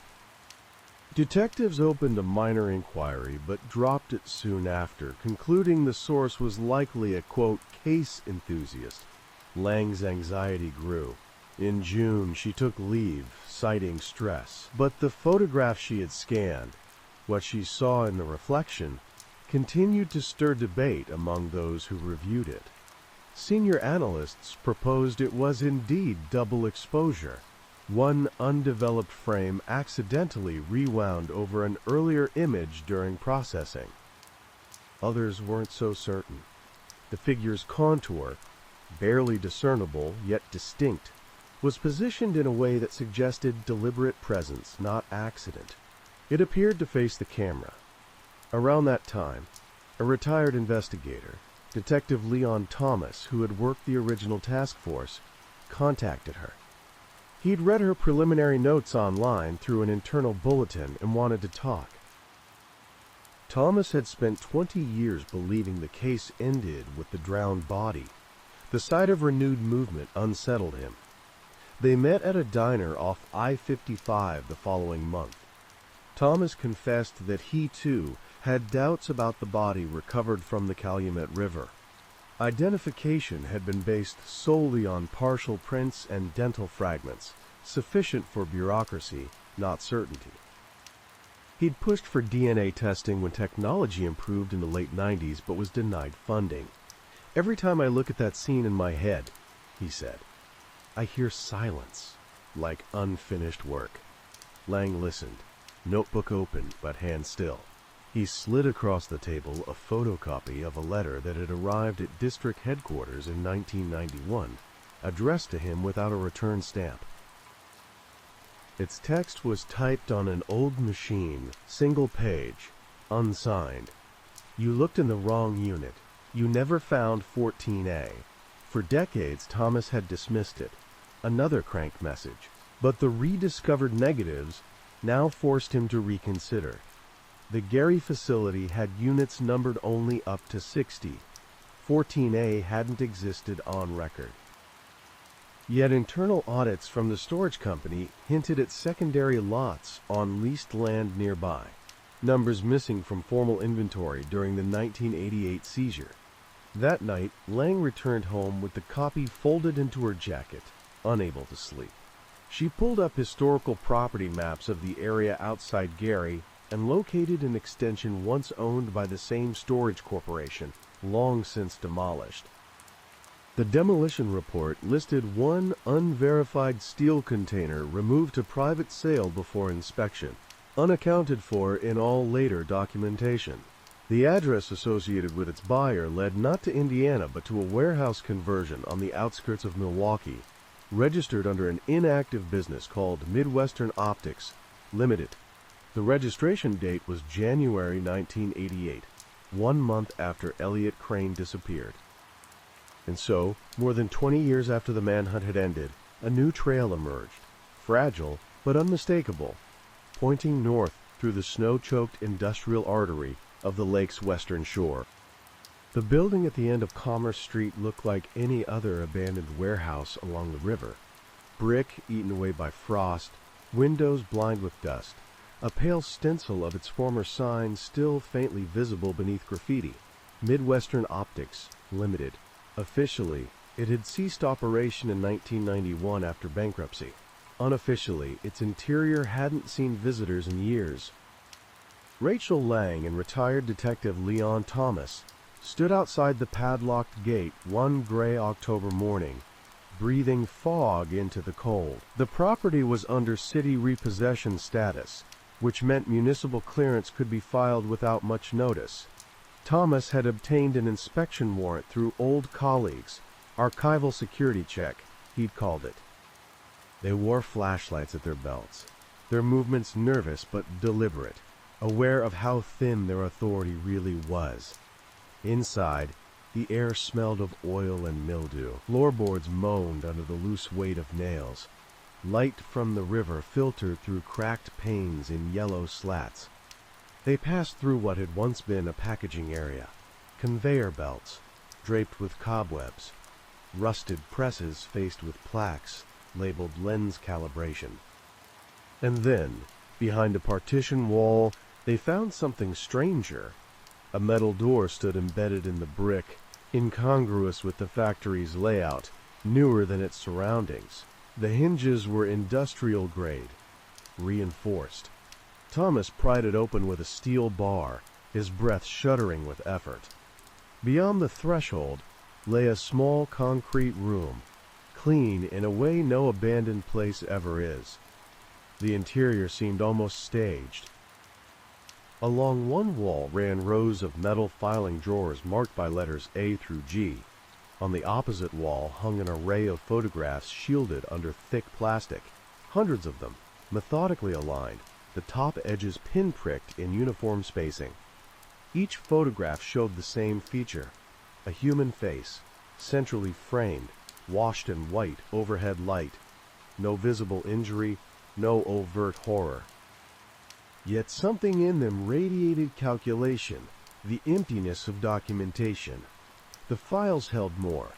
Detectives opened a minor inquiry but dropped it soon after, concluding the source was likely a, quote, case enthusiast. Lang's anxiety grew. In June, she took leave, citing stress. But the photograph she had scanned, what she saw in the reflection, continued to stir debate among those who reviewed it. Senior analysts proposed it was indeed double exposure. One undeveloped frame accidentally rewound over an earlier image during processing. Others weren't so certain. The figure's contour, barely discernible yet distinct, was positioned in a way that suggested deliberate presence, not accident. It appeared to face the camera. Around that time, a retired investigator, Detective Leon Thomas, who had worked the original task force, contacted her. He'd read her preliminary notes online through an internal bulletin and wanted to talk. Thomas had spent 20 years believing the case ended with the drowned body. The sight of renewed movement unsettled him. They met at a diner off I-55 the following month. Thomas confessed that he, too, had doubts about the body recovered from the Calumet River. Identification had been based solely on partial prints and dental fragments, sufficient for bureaucracy, not certainty. He'd pushed for DNA testing when technology improved in the late 90s, but was denied funding. "Every time I look at that scene in my head," he said, "I hear silence, like unfinished work." Lang listened, notebook open but hand still. He slid across the table a photocopy of a letter that had arrived at district headquarters in 1991, addressed to him without a return stamp. Its text was typed on an old machine, single page, unsigned. "You looked in the wrong unit. You never found 14A. For decades, Thomas had dismissed it. Another cranked message. But the rediscovered negatives now forced him to reconsider. The Gary facility had units numbered only up to 60. 14A hadn't existed on record. Yet internal audits from the storage company hinted at secondary lots on leased land nearby, numbers missing from formal inventory during the 1988 seizure. That night, Lang returned home with the copy folded into her jacket, unable to sleep. She pulled up historical property maps of the area outside Gary and located an extension once owned by the same storage corporation, long since demolished. The demolition report listed one unverified steel container removed to private sale before inspection, unaccounted for in all later documentation. The address associated with its buyer led not to Indiana but to a warehouse conversion on the outskirts of Milwaukee, registered under an inactive business called Midwestern Optics Limited. The registration date was January 1988, 1 month after Elliot Crane disappeared. And so, more than 20 years after the manhunt had ended, a new trail emerged, fragile but unmistakable, pointing north through the snow-choked industrial artery of the lake's western shore. The building at the end of Commerce Street looked like any other abandoned warehouse along the river. Brick eaten away by frost, windows blind with dust, a pale stencil of its former sign still faintly visible beneath graffiti. Midwestern Optics Limited. Officially, it had ceased operation in 1991 after bankruptcy. Unofficially, its interior hadn't seen visitors in years. Rachel Lang and retired detective Leon Thomas stood outside the padlocked gate one gray October morning, breathing fog into the cold. The property was under city repossession status, which meant municipal clearance could be filed without much notice. Thomas had obtained an inspection warrant through old colleagues, archival security check, he'd called it. They wore flashlights at their belts, their movements nervous but deliberate, aware of how thin their authority really was. Inside, the air smelled of oil and mildew. Floorboards moaned under the loose weight of nails. Light from the river filtered through cracked panes in yellow slats. They passed through what had once been a packaging area, conveyor belts draped with cobwebs, rusted presses faced with plaques labeled lens calibration. And then, Behind a partition wall, they found something stranger. A metal door stood embedded in the brick, incongruous with the factory's layout, newer than its surroundings. The hinges were industrial grade, reinforced. Thomas pried it open with a steel bar, his breath shuddering with effort. Beyond the threshold lay a small concrete room, clean in a way no abandoned place ever is. The interior seemed almost staged. Along one wall ran rows of metal filing drawers marked by letters A through G. On the opposite wall hung an array of photographs shielded under thick plastic, hundreds of them, methodically aligned, the top edges pinpricked in uniform spacing. Each photograph showed the same feature, a human face, centrally framed, washed in white overhead light. No visible injury, no overt horror. Yet something in them radiated calculation, the emptiness of documentation. The files held more,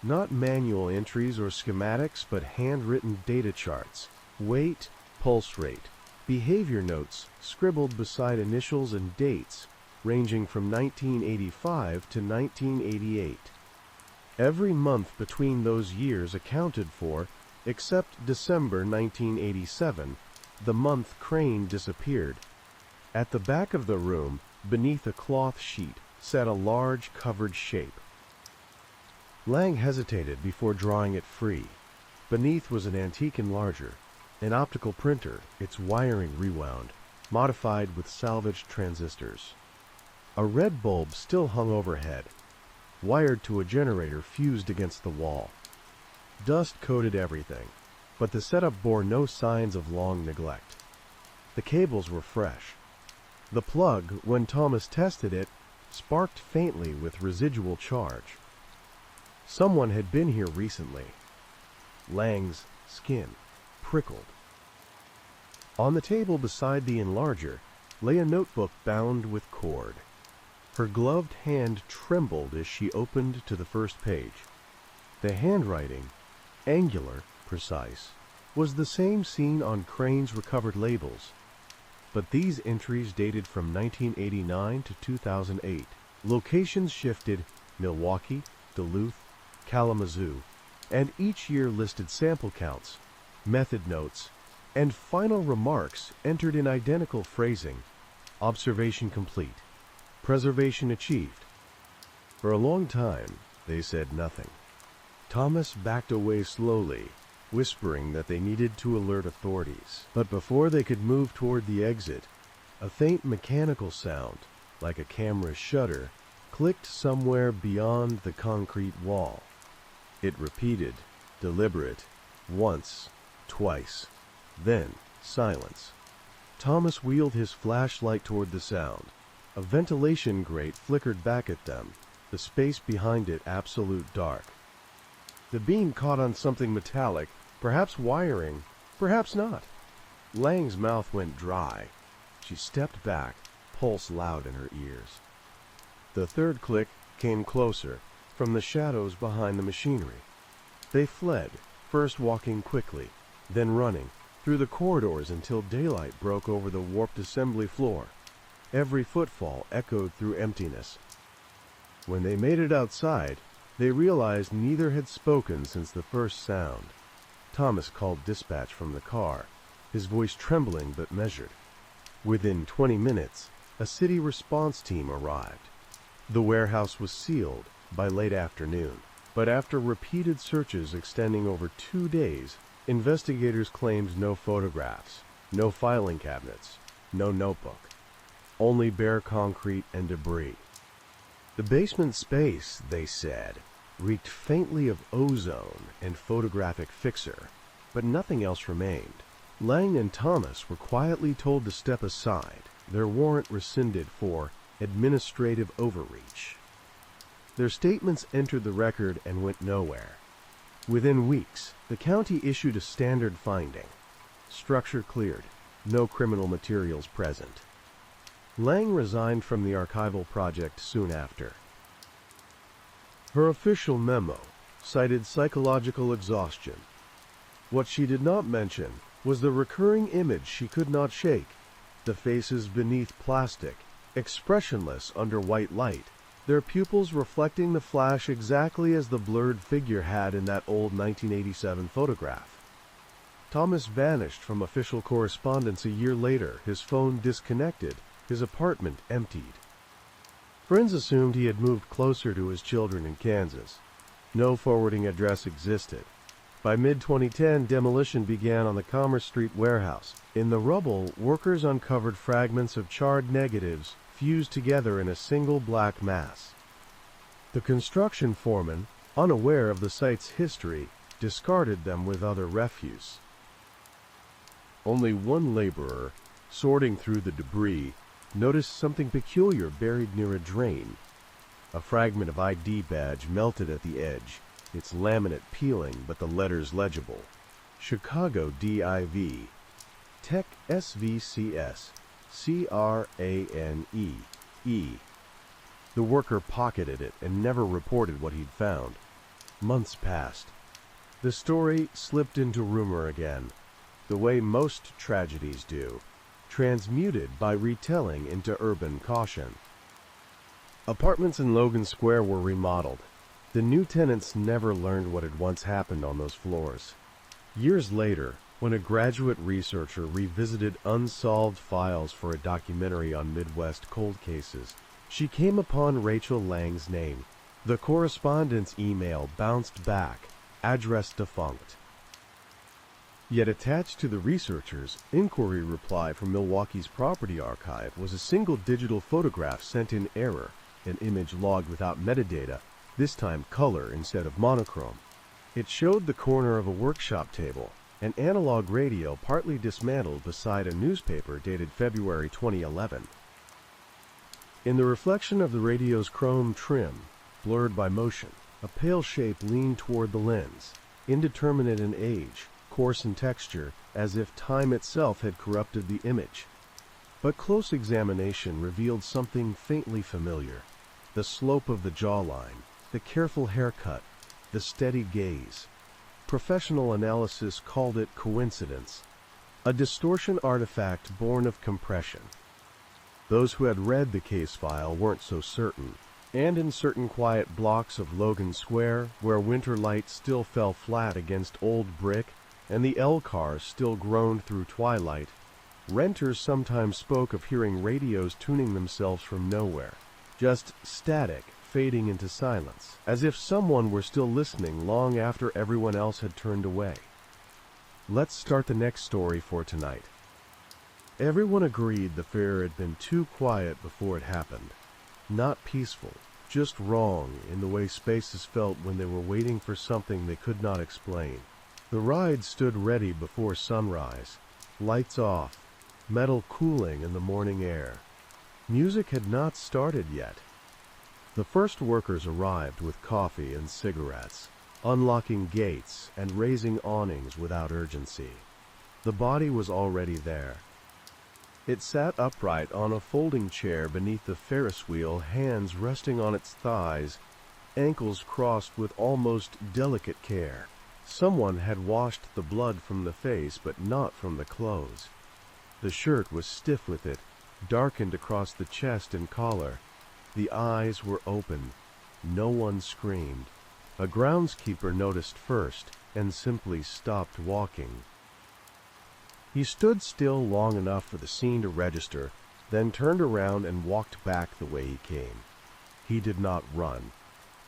not manual entries or schematics, but handwritten data charts, weight, pulse rate, behavior notes scribbled beside initials and dates ranging from 1985 to 1988. Every month between those years accounted for, except December 1987, the month Crane disappeared. At the back of the room, beneath a cloth sheet, sat a large covered shape. Lang hesitated before drawing it free. Beneath was an antique enlarger, an optical printer, its wiring rewound, modified with salvaged transistors. A red bulb still hung overhead, wired to a generator fused against the wall. Dust coated everything, but the setup bore no signs of long neglect. The cables were fresh. The plug, when Thomas tested it, sparked faintly with residual charge. Someone had been here recently. Lang's skin prickled. On the table beside the enlarger lay a notebook bound with cord. Her gloved hand trembled as she opened to the first page. The handwriting, angular, precise, was the same seen on Crane's recovered labels, but these entries dated from 1989 to 2008. Locations shifted: Milwaukee, Duluth, Kalamazoo, and each year listed sample counts, method notes, and final remarks entered in identical phrasing. Observation complete. Preservation achieved. For a long time, they said nothing. Thomas backed away slowly, whispering that they needed to alert authorities. But before they could move toward the exit, a faint mechanical sound, like a camera's shutter, clicked somewhere beyond the concrete wall. It repeated, deliberate, once, twice, then silence. Thomas wheeled his flashlight toward the sound. A ventilation grate flickered back at them, the space behind it absolute dark. The beam caught on something metallic, perhaps wiring, perhaps not. Lang's mouth went dry. She stepped back, pulse loud in her ears. The third click came closer, from the shadows behind the machinery. They fled, first walking quickly, then running, through the corridors until daylight broke over the warped assembly floor. Every footfall echoed through emptiness. When they made it outside, they realized neither had spoken since the first sound. Thomas called dispatch from the car, his voice trembling but measured. Within 20 minutes, a city response team arrived. The warehouse was sealed by late afternoon, but after repeated searches extending over 2 days, investigators claimed no photographs, no filing cabinets, no notebook. Only bare concrete and debris. The basement space, they said, reeked faintly of ozone and photographic fixer, but nothing else remained. Lang and Thomas were quietly told to step aside, their warrant rescinded for administrative overreach. Their statements entered the record and went nowhere. Within weeks, the county issued a standard finding. Structure cleared, no criminal materials present. Lang resigned from the archival project soon after. Her official memo cited psychological exhaustion. What she did not mention was the recurring image she could not shake, the faces beneath plastic, expressionless under white light, their pupils reflecting the flash exactly as the blurred figure had in that old 1987 photograph. Thomas vanished from official correspondence a year later, his phone disconnected, his apartment emptied. Friends assumed he had moved closer to his children in Kansas. No forwarding address existed. By mid-2010, demolition began on the Commerce Street warehouse. In the rubble, workers uncovered fragments of charred negatives fused together in a single black mass. The construction foreman, unaware of the site's history, discarded them with other refuse. Only one laborer, sorting through the debris, noticed something peculiar buried near a drain. A fragment of ID badge melted at the edge, its laminate peeling but the letters legible. Chicago DIV, Tech SVCS, CRANE, E. The worker pocketed it and never reported what he'd found. Months passed. The story slipped into rumor again, the way most tragedies do, transmuted by retelling into urban caution. Apartments in Logan Square were remodeled. The new tenants never learned what had once happened on those floors. Years later, when a graduate researcher revisited unsolved files for a documentary on Midwest cold cases, she came upon Rachel Lang's name. The correspondence email bounced back, address defunct. Yet attached to the researcher's inquiry reply from Milwaukee's property archive was a single digital photograph sent in error, an image logged without metadata, this time color instead of monochrome. It showed the corner of a workshop table, an analog radio partly dismantled beside a newspaper dated February 2011. In the reflection of the radio's chrome trim, blurred by motion, a pale shape leaned toward the lens, indeterminate in age, coarse in texture, as if time itself had corrupted the image. But close examination revealed something faintly familiar. The slope of the jawline, the careful haircut, the steady gaze. Professional analysis called it coincidence, a distortion artifact born of compression. Those who had read the case file weren't so certain, and in certain quiet blocks of Logan Square, where winter light still fell flat against old brick and the L cars still groaned through twilight, renters sometimes spoke of hearing radios tuning themselves from nowhere, just static fading into silence, as if someone were still listening long after everyone else had turned away. Let's start the next story for tonight. Everyone agreed the fair had been too quiet before it happened. Not peaceful, just wrong in the way spaces felt when they were waiting for something they could not explain. The ride stood ready before sunrise, lights off, metal cooling in the morning air. Music had not started yet. The first workers arrived with coffee and cigarettes, unlocking gates and raising awnings without urgency. The body was already there. It sat upright on a folding chair beneath the Ferris wheel, hands resting on its thighs, ankles crossed with almost delicate care. Someone had washed the blood from the face, but not from the clothes. The shirt was stiff with it, darkened across the chest and collar. The eyes were open. No one screamed. A groundskeeper noticed first and simply stopped walking. He stood still long enough for the scene to register, then turned around and walked back the way he came. He did not run.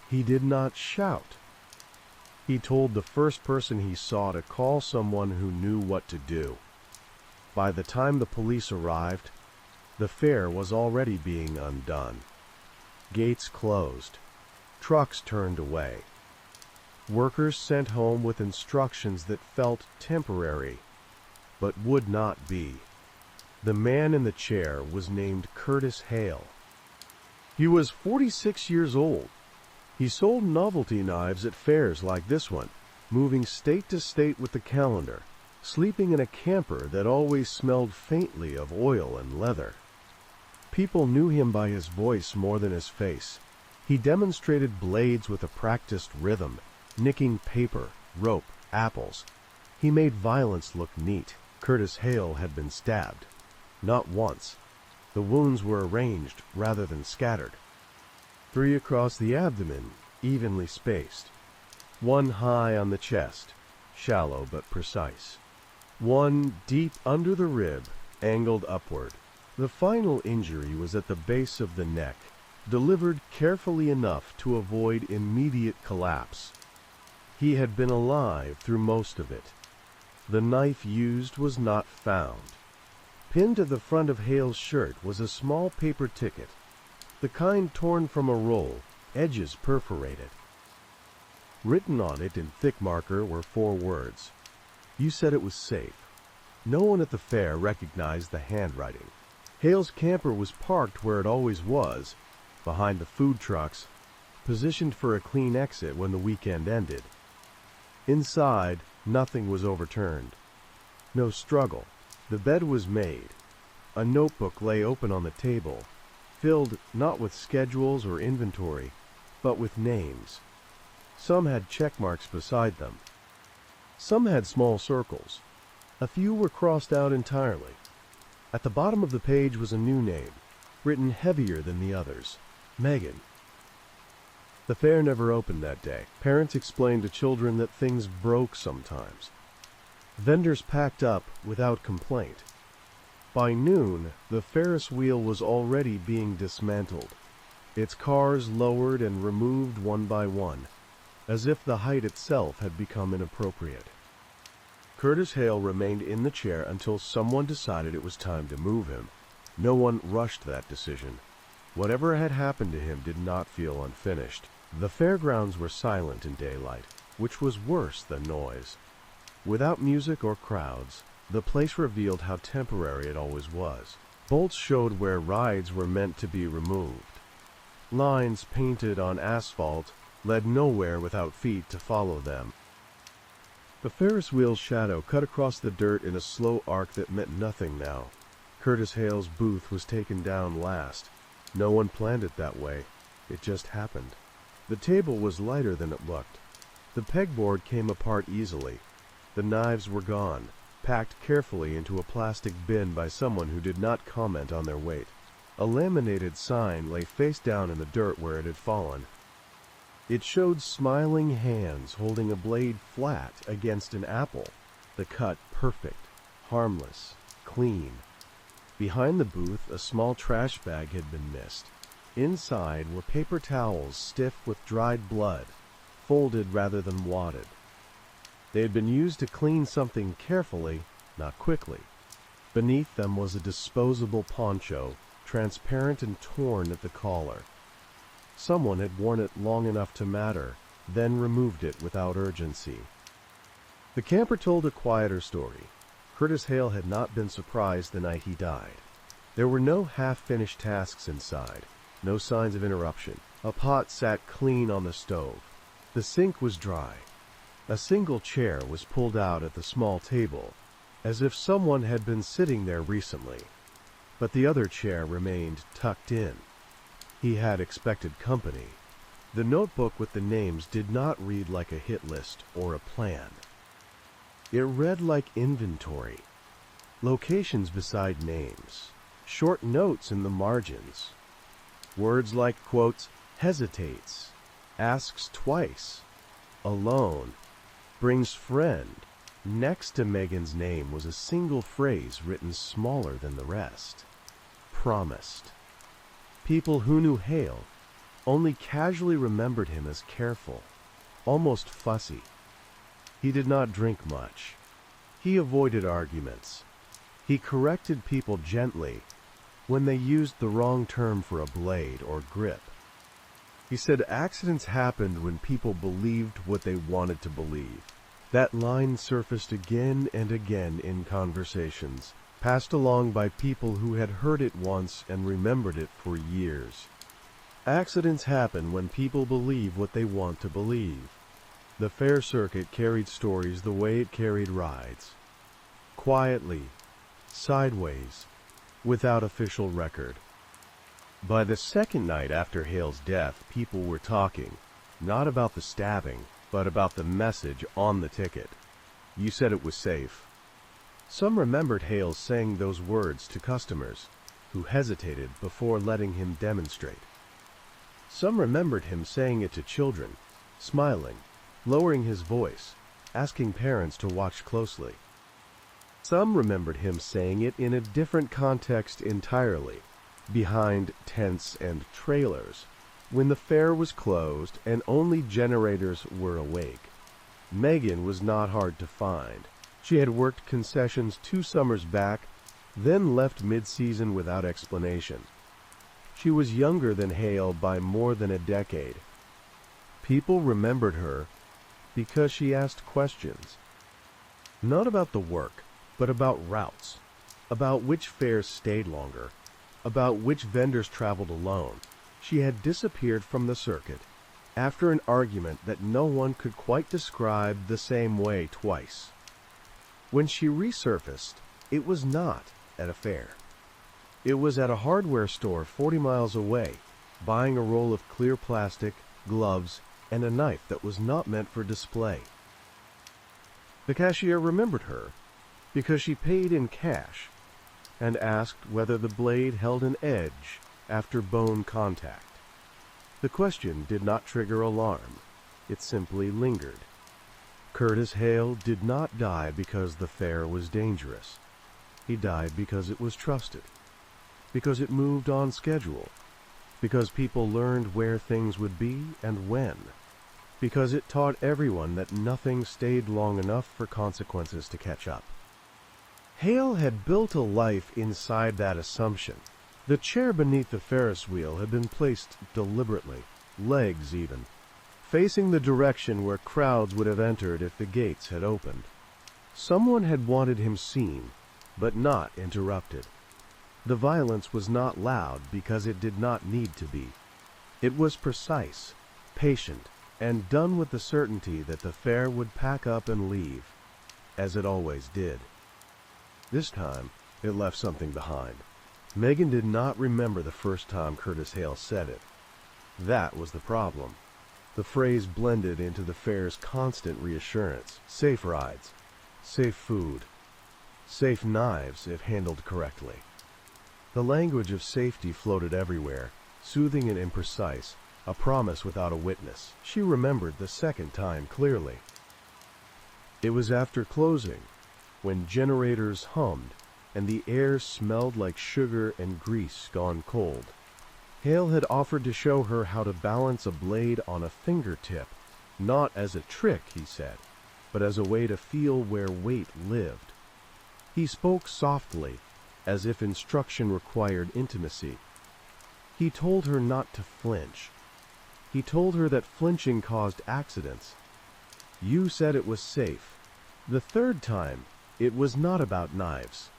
He did not shout. He told the first person he saw to call someone who knew what to do. By the time the police arrived, the fair was already being undone. Gates closed. Trucks turned away. Workers sent home with instructions that felt temporary, but would not be. The man in the chair was named Curtis Hale. He was 46 years old. He sold novelty knives at fairs like this one, moving state to state with the calendar, sleeping in a camper that always smelled faintly of oil and leather. People knew him by his voice more than his face. He demonstrated blades with a practiced rhythm, nicking paper, rope, apples. He made violence look neat. Curtis Hale had been stabbed. Not once. The wounds were arranged rather than scattered. 3 across the abdomen, evenly spaced. 1 high on the chest, shallow but precise. 1 deep under the rib, angled upward. The final injury was at the base of the neck, delivered carefully enough to avoid immediate collapse. He had been alive through most of it. The knife used was not found. Pinned to the front of Hale's shirt was a small paper ticket, the kind torn from a roll, edges perforated. Written on it in thick marker were 4 words. You said it was safe. No one at the fair recognized the handwriting. Hale's camper was parked where it always was, behind the food trucks, positioned for a clean exit when the weekend ended. Inside, nothing was overturned. No struggle. The bed was made. A notebook lay open on the table, filled not with schedules or inventory, but with names. Some had check marks beside them. Some had small circles. A few were crossed out entirely. At the bottom of the page was a new name, written heavier than the others. Megan. The fair never opened that day. Parents explained to children that things broke sometimes. Vendors packed up without complaint. By noon, the Ferris wheel was already being dismantled, its cars lowered and removed one by one, as if the height itself had become inappropriate. Curtis Hale remained in the chair until someone decided it was time to move him. No one rushed that decision. Whatever had happened to him did not feel unfinished. The fairgrounds were silent in daylight, which was worse than noise. Without music or crowds, the place revealed how temporary it always was. Bolts showed where rides were meant to be removed. Lines painted on asphalt led nowhere without feet to follow them. The Ferris wheel's shadow cut across the dirt in a slow arc that meant nothing now. Curtis Hale's booth was taken down last. No one planned it that way. It just happened. The table was lighter than it looked. The pegboard came apart easily. The knives were gone, packed carefully into a plastic bin by someone who did not comment on their weight. A laminated sign lay face down in the dirt where it had fallen. It showed smiling hands holding a blade flat against an apple, the cut perfect, harmless, clean. Behind the booth, a small trash bag had been missed. Inside were paper towels stiff with dried blood, folded rather than wadded. They had been used to clean something carefully, not quickly. Beneath them was a disposable poncho, transparent and torn at the collar. Someone had worn it long enough to matter, then removed it without urgency. The camper told a quieter story. Curtis Hale had not been surprised the night he died. There were no half-finished tasks inside, no signs of interruption. A pot sat clean on the stove. The sink was dry. A single chair was pulled out at the small table, as if someone had been sitting there recently. But the other chair remained tucked in. He had expected company. The notebook with the names did not read like a hit list or a plan. It read like inventory. Locations beside names. Short notes in the margins. Words like, quotes, hesitates, asks twice, alone, brings friend. Next to Megan's name was a single phrase written smaller than the rest. Promised. People who knew Hale only casually remembered him as careful, almost fussy. He did not drink much. He avoided arguments. He corrected people gently when they used the wrong term for a blade or grip. He said accidents happened when people believed what they wanted to believe. That line surfaced again and again in conversations, passed along by people who had heard it once and remembered it for years. Accidents happen when people believe what they want to believe. The fair circuit carried stories the way it carried rides. Quietly, sideways, without official record. By the second night after Hale's death, people were talking, not about the stabbing, but about the message on the ticket. You said it was safe. Some remembered Hale saying those words to customers who hesitated before letting him demonstrate. Some remembered him saying it to children, smiling, lowering his voice, asking parents to watch closely. Some remembered him saying it in a different context entirely, behind tents and trailers, when the fair was closed and only generators were awake. Megan was not hard to find. She had worked concessions 2 summers back, then left mid-season without explanation. She was younger than Hale by more than a decade. People remembered her because she asked questions. Not about the work, but about routes, about which fairs stayed longer, about which vendors traveled alone. She had disappeared from the circuit after an argument that no one could quite describe the same way twice. When she resurfaced, it was not at a fair. It was at a hardware store 40 miles away, buying a roll of clear plastic, gloves, and a knife that was not meant for display. The cashier remembered her because she paid in cash and asked whether the blade held an edge after bone contact. The question did not trigger alarm. It simply lingered. Curtis Hale did not die because the fair was dangerous. He died because it was trusted, because it moved on schedule, because people learned where things would be and when, because it taught everyone that nothing stayed long enough for consequences to catch up. Hale had built a life inside that assumption. The chair beneath the Ferris wheel had been placed deliberately, legs even, facing the direction where crowds would have entered if the gates had opened. Someone had wanted him seen, but not interrupted. The violence was not loud because it did not need to be. It was precise, patient, and done with the certainty that the fair would pack up and leave, as it always did. This time, it left something behind. Megan did not remember the first time Curtis Hale said it. That was the problem. The phrase blended into the fair's constant reassurance. Safe rides, safe food, safe knives if handled correctly. The language of safety floated everywhere, soothing and imprecise, a promise without a witness. She remembered the second time clearly. It was after closing, when generators hummed and the air smelled like sugar and grease gone cold. Hale had offered to show her how to balance a blade on a fingertip, not as a trick, he said, but as a way to feel where weight lived. He spoke softly, as if instruction required intimacy. He told her not to flinch. He told her that flinching caused accidents. You said it was safe. The third time, it was not about knives.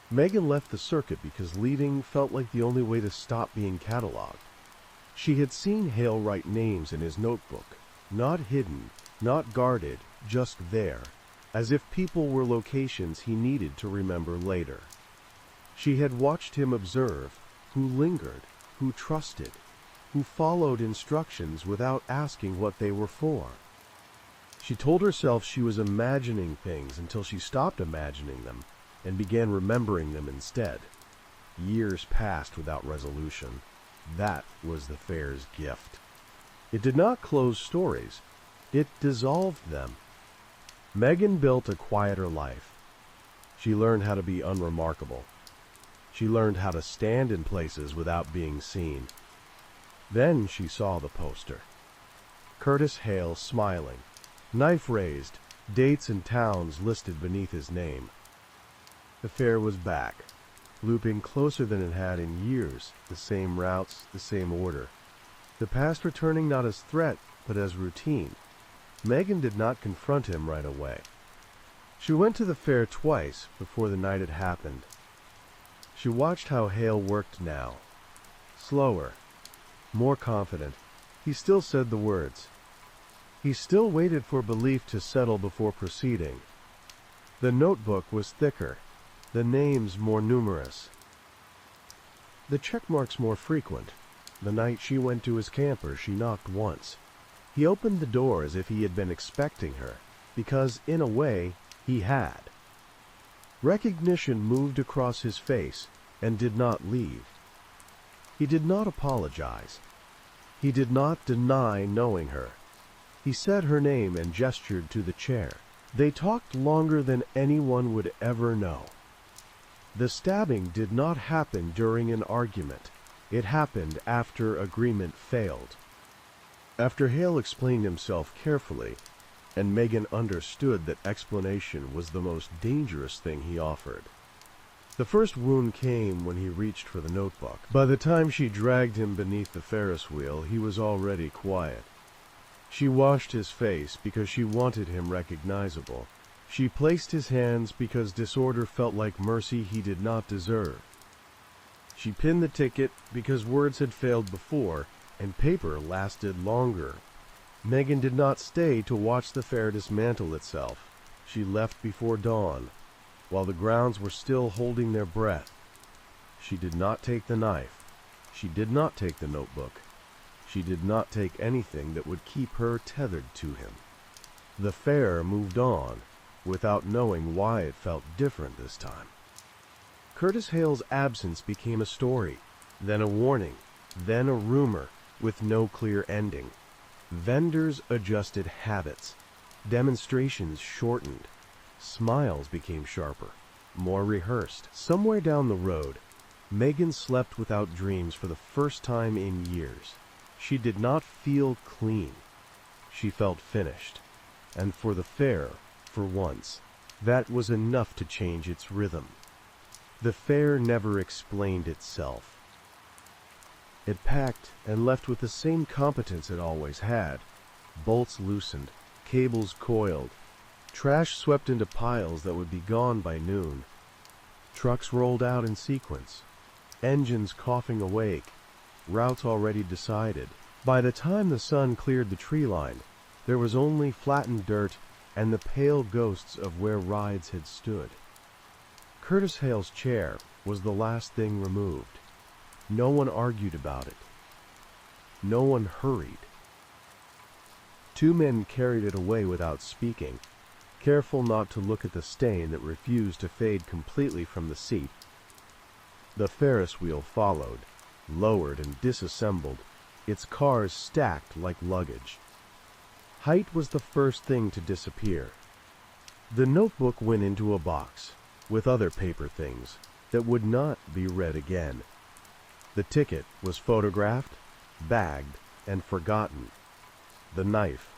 Megan left the circuit because leaving felt like the only way to stop being cataloged. She had seen Hale write names in his notebook, not hidden, not guarded, just there, as if people were locations he needed to remember later. She had watched him observe, who lingered, who trusted, who followed instructions without asking what they were for. She told herself she was imagining things until she stopped imagining them and began remembering them instead. Years passed without resolution. That was the fair's gift. It did not close stories. It dissolved them. Megan built a quieter life. She learned how to be unremarkable. She learned how to stand in places without being seen. Then she saw the poster. Curtis Hale smiling, knife raised, dates and towns listed beneath his name. The fair was back, looping closer than it had in years, the same routes, the same order. The past returning not as threat, but as routine. Megan did not confront him right away. She went to the fair twice before the night had happened. She watched how Hale worked now. Slower, more confident. He still said the words. He still waited for belief to settle before proceeding. The notebook was thicker, the names more numerous, the checkmarks more frequent. The night she went to his camper, she knocked once. He opened the door as if he had been expecting her, because, in a way, he had. Recognition moved across his face and did not leave. He did not apologize. He did not deny knowing her. He said her name and gestured to the chair. They talked longer than anyone would ever know. The stabbing did not happen during an argument. It happened after agreement failed. After Hale explained himself carefully, and Megan understood that explanation was the most dangerous thing he offered. The first wound came when he reached for the notebook. By the time she dragged him beneath the Ferris wheel, he was already quiet. She washed his face because she wanted him recognizable. She placed his hands because disorder felt like mercy he did not deserve. She pinned the ticket because words had failed before, and paper lasted longer. Megan did not stay to watch the fair dismantle itself. She left before dawn, while the grounds were still holding their breath. She did not take the knife. She did not take the notebook. She did not take anything that would keep her tethered to him. The fair moved on, without knowing why it felt different this time. Curtis Hale's absence became a story, then a warning, then a rumor, with no clear ending. Vendors adjusted habits. Demonstrations shortened. Smiles became sharper, more rehearsed. Somewhere down the road, Megan slept without dreams for the first time in years. She did not feel clean. She felt finished. And for the fair, for once, that was enough to change its rhythm. The fair never explained itself. It packed and left with the same competence it always had. Bolts loosened, cables coiled, trash swept into piles that would be gone by noon. Trucks rolled out in sequence, engines coughing awake, routes already decided. By the time the sun cleared the tree line, there was only flattened dirt and the pale ghosts of where rides had stood. Curtis Hale's chair was the last thing removed. No one argued about it. No one hurried. Two men carried it away without speaking, careful not to look at the stain that refused to fade completely from the seat. The Ferris wheel followed, lowered and disassembled, its cars stacked like luggage. Height was the first thing to disappear. The notebook went into a box, with other paper things, that would not be read again. The ticket was photographed, bagged, and forgotten. The knife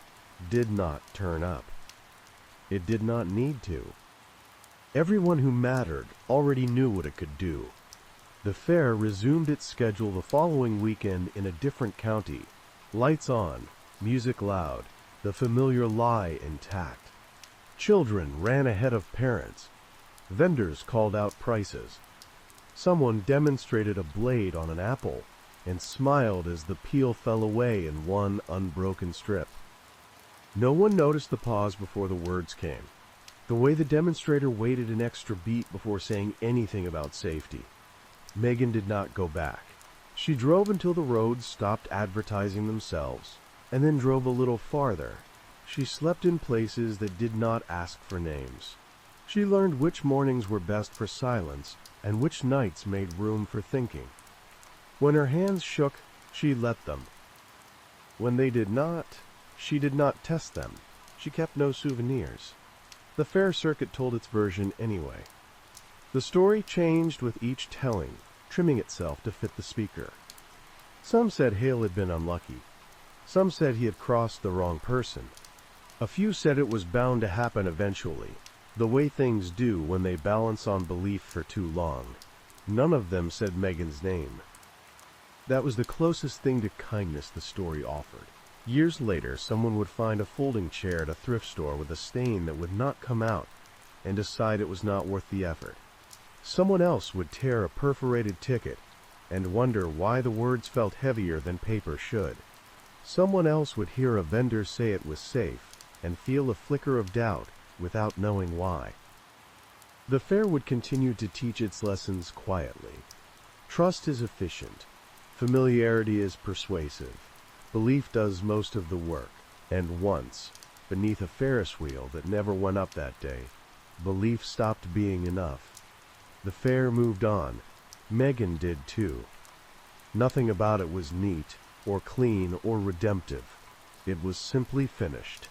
did not turn up. It did not need to. Everyone who mattered already knew what it could do. The fair resumed its schedule the following weekend in a different county. Lights on, music loud, the familiar lie intact. Children ran ahead of parents. Vendors called out prices. Someone demonstrated a blade on an apple and smiled as the peel fell away in one unbroken strip. No one noticed the pause before the words came, the way the demonstrator waited an extra beat before saying anything about safety. Megan did not go back. She drove until the roads stopped advertising themselves, and then drove a little farther. She slept in places that did not ask for names. She learned which mornings were best for silence and which nights made room for thinking. When her hands shook, she let them. When they did not, she did not test them. She kept no souvenirs. The fair circuit told its version anyway. The story changed with each telling, trimming itself to fit the speaker. Some said Hale had been unlucky. Some said he had crossed the wrong person. A few said it was bound to happen eventually, the way things do when they balance on belief for too long. None of them said Megan's name. That was the closest thing to kindness the story offered. Years later, someone would find a folding chair at a thrift store with a stain that would not come out and decide it was not worth the effort. Someone else would tear a perforated ticket and wonder why the words felt heavier than paper should. Someone else would hear a vendor say it was safe and feel a flicker of doubt without knowing why. The fair would continue to teach its lessons quietly. Trust is efficient. Familiarity is persuasive. Belief does most of the work. And once, beneath a Ferris wheel that never went up that day, belief stopped being enough. The fair moved on. Megan did too. Nothing about it was neat, or clean, or redemptive. It was simply finished.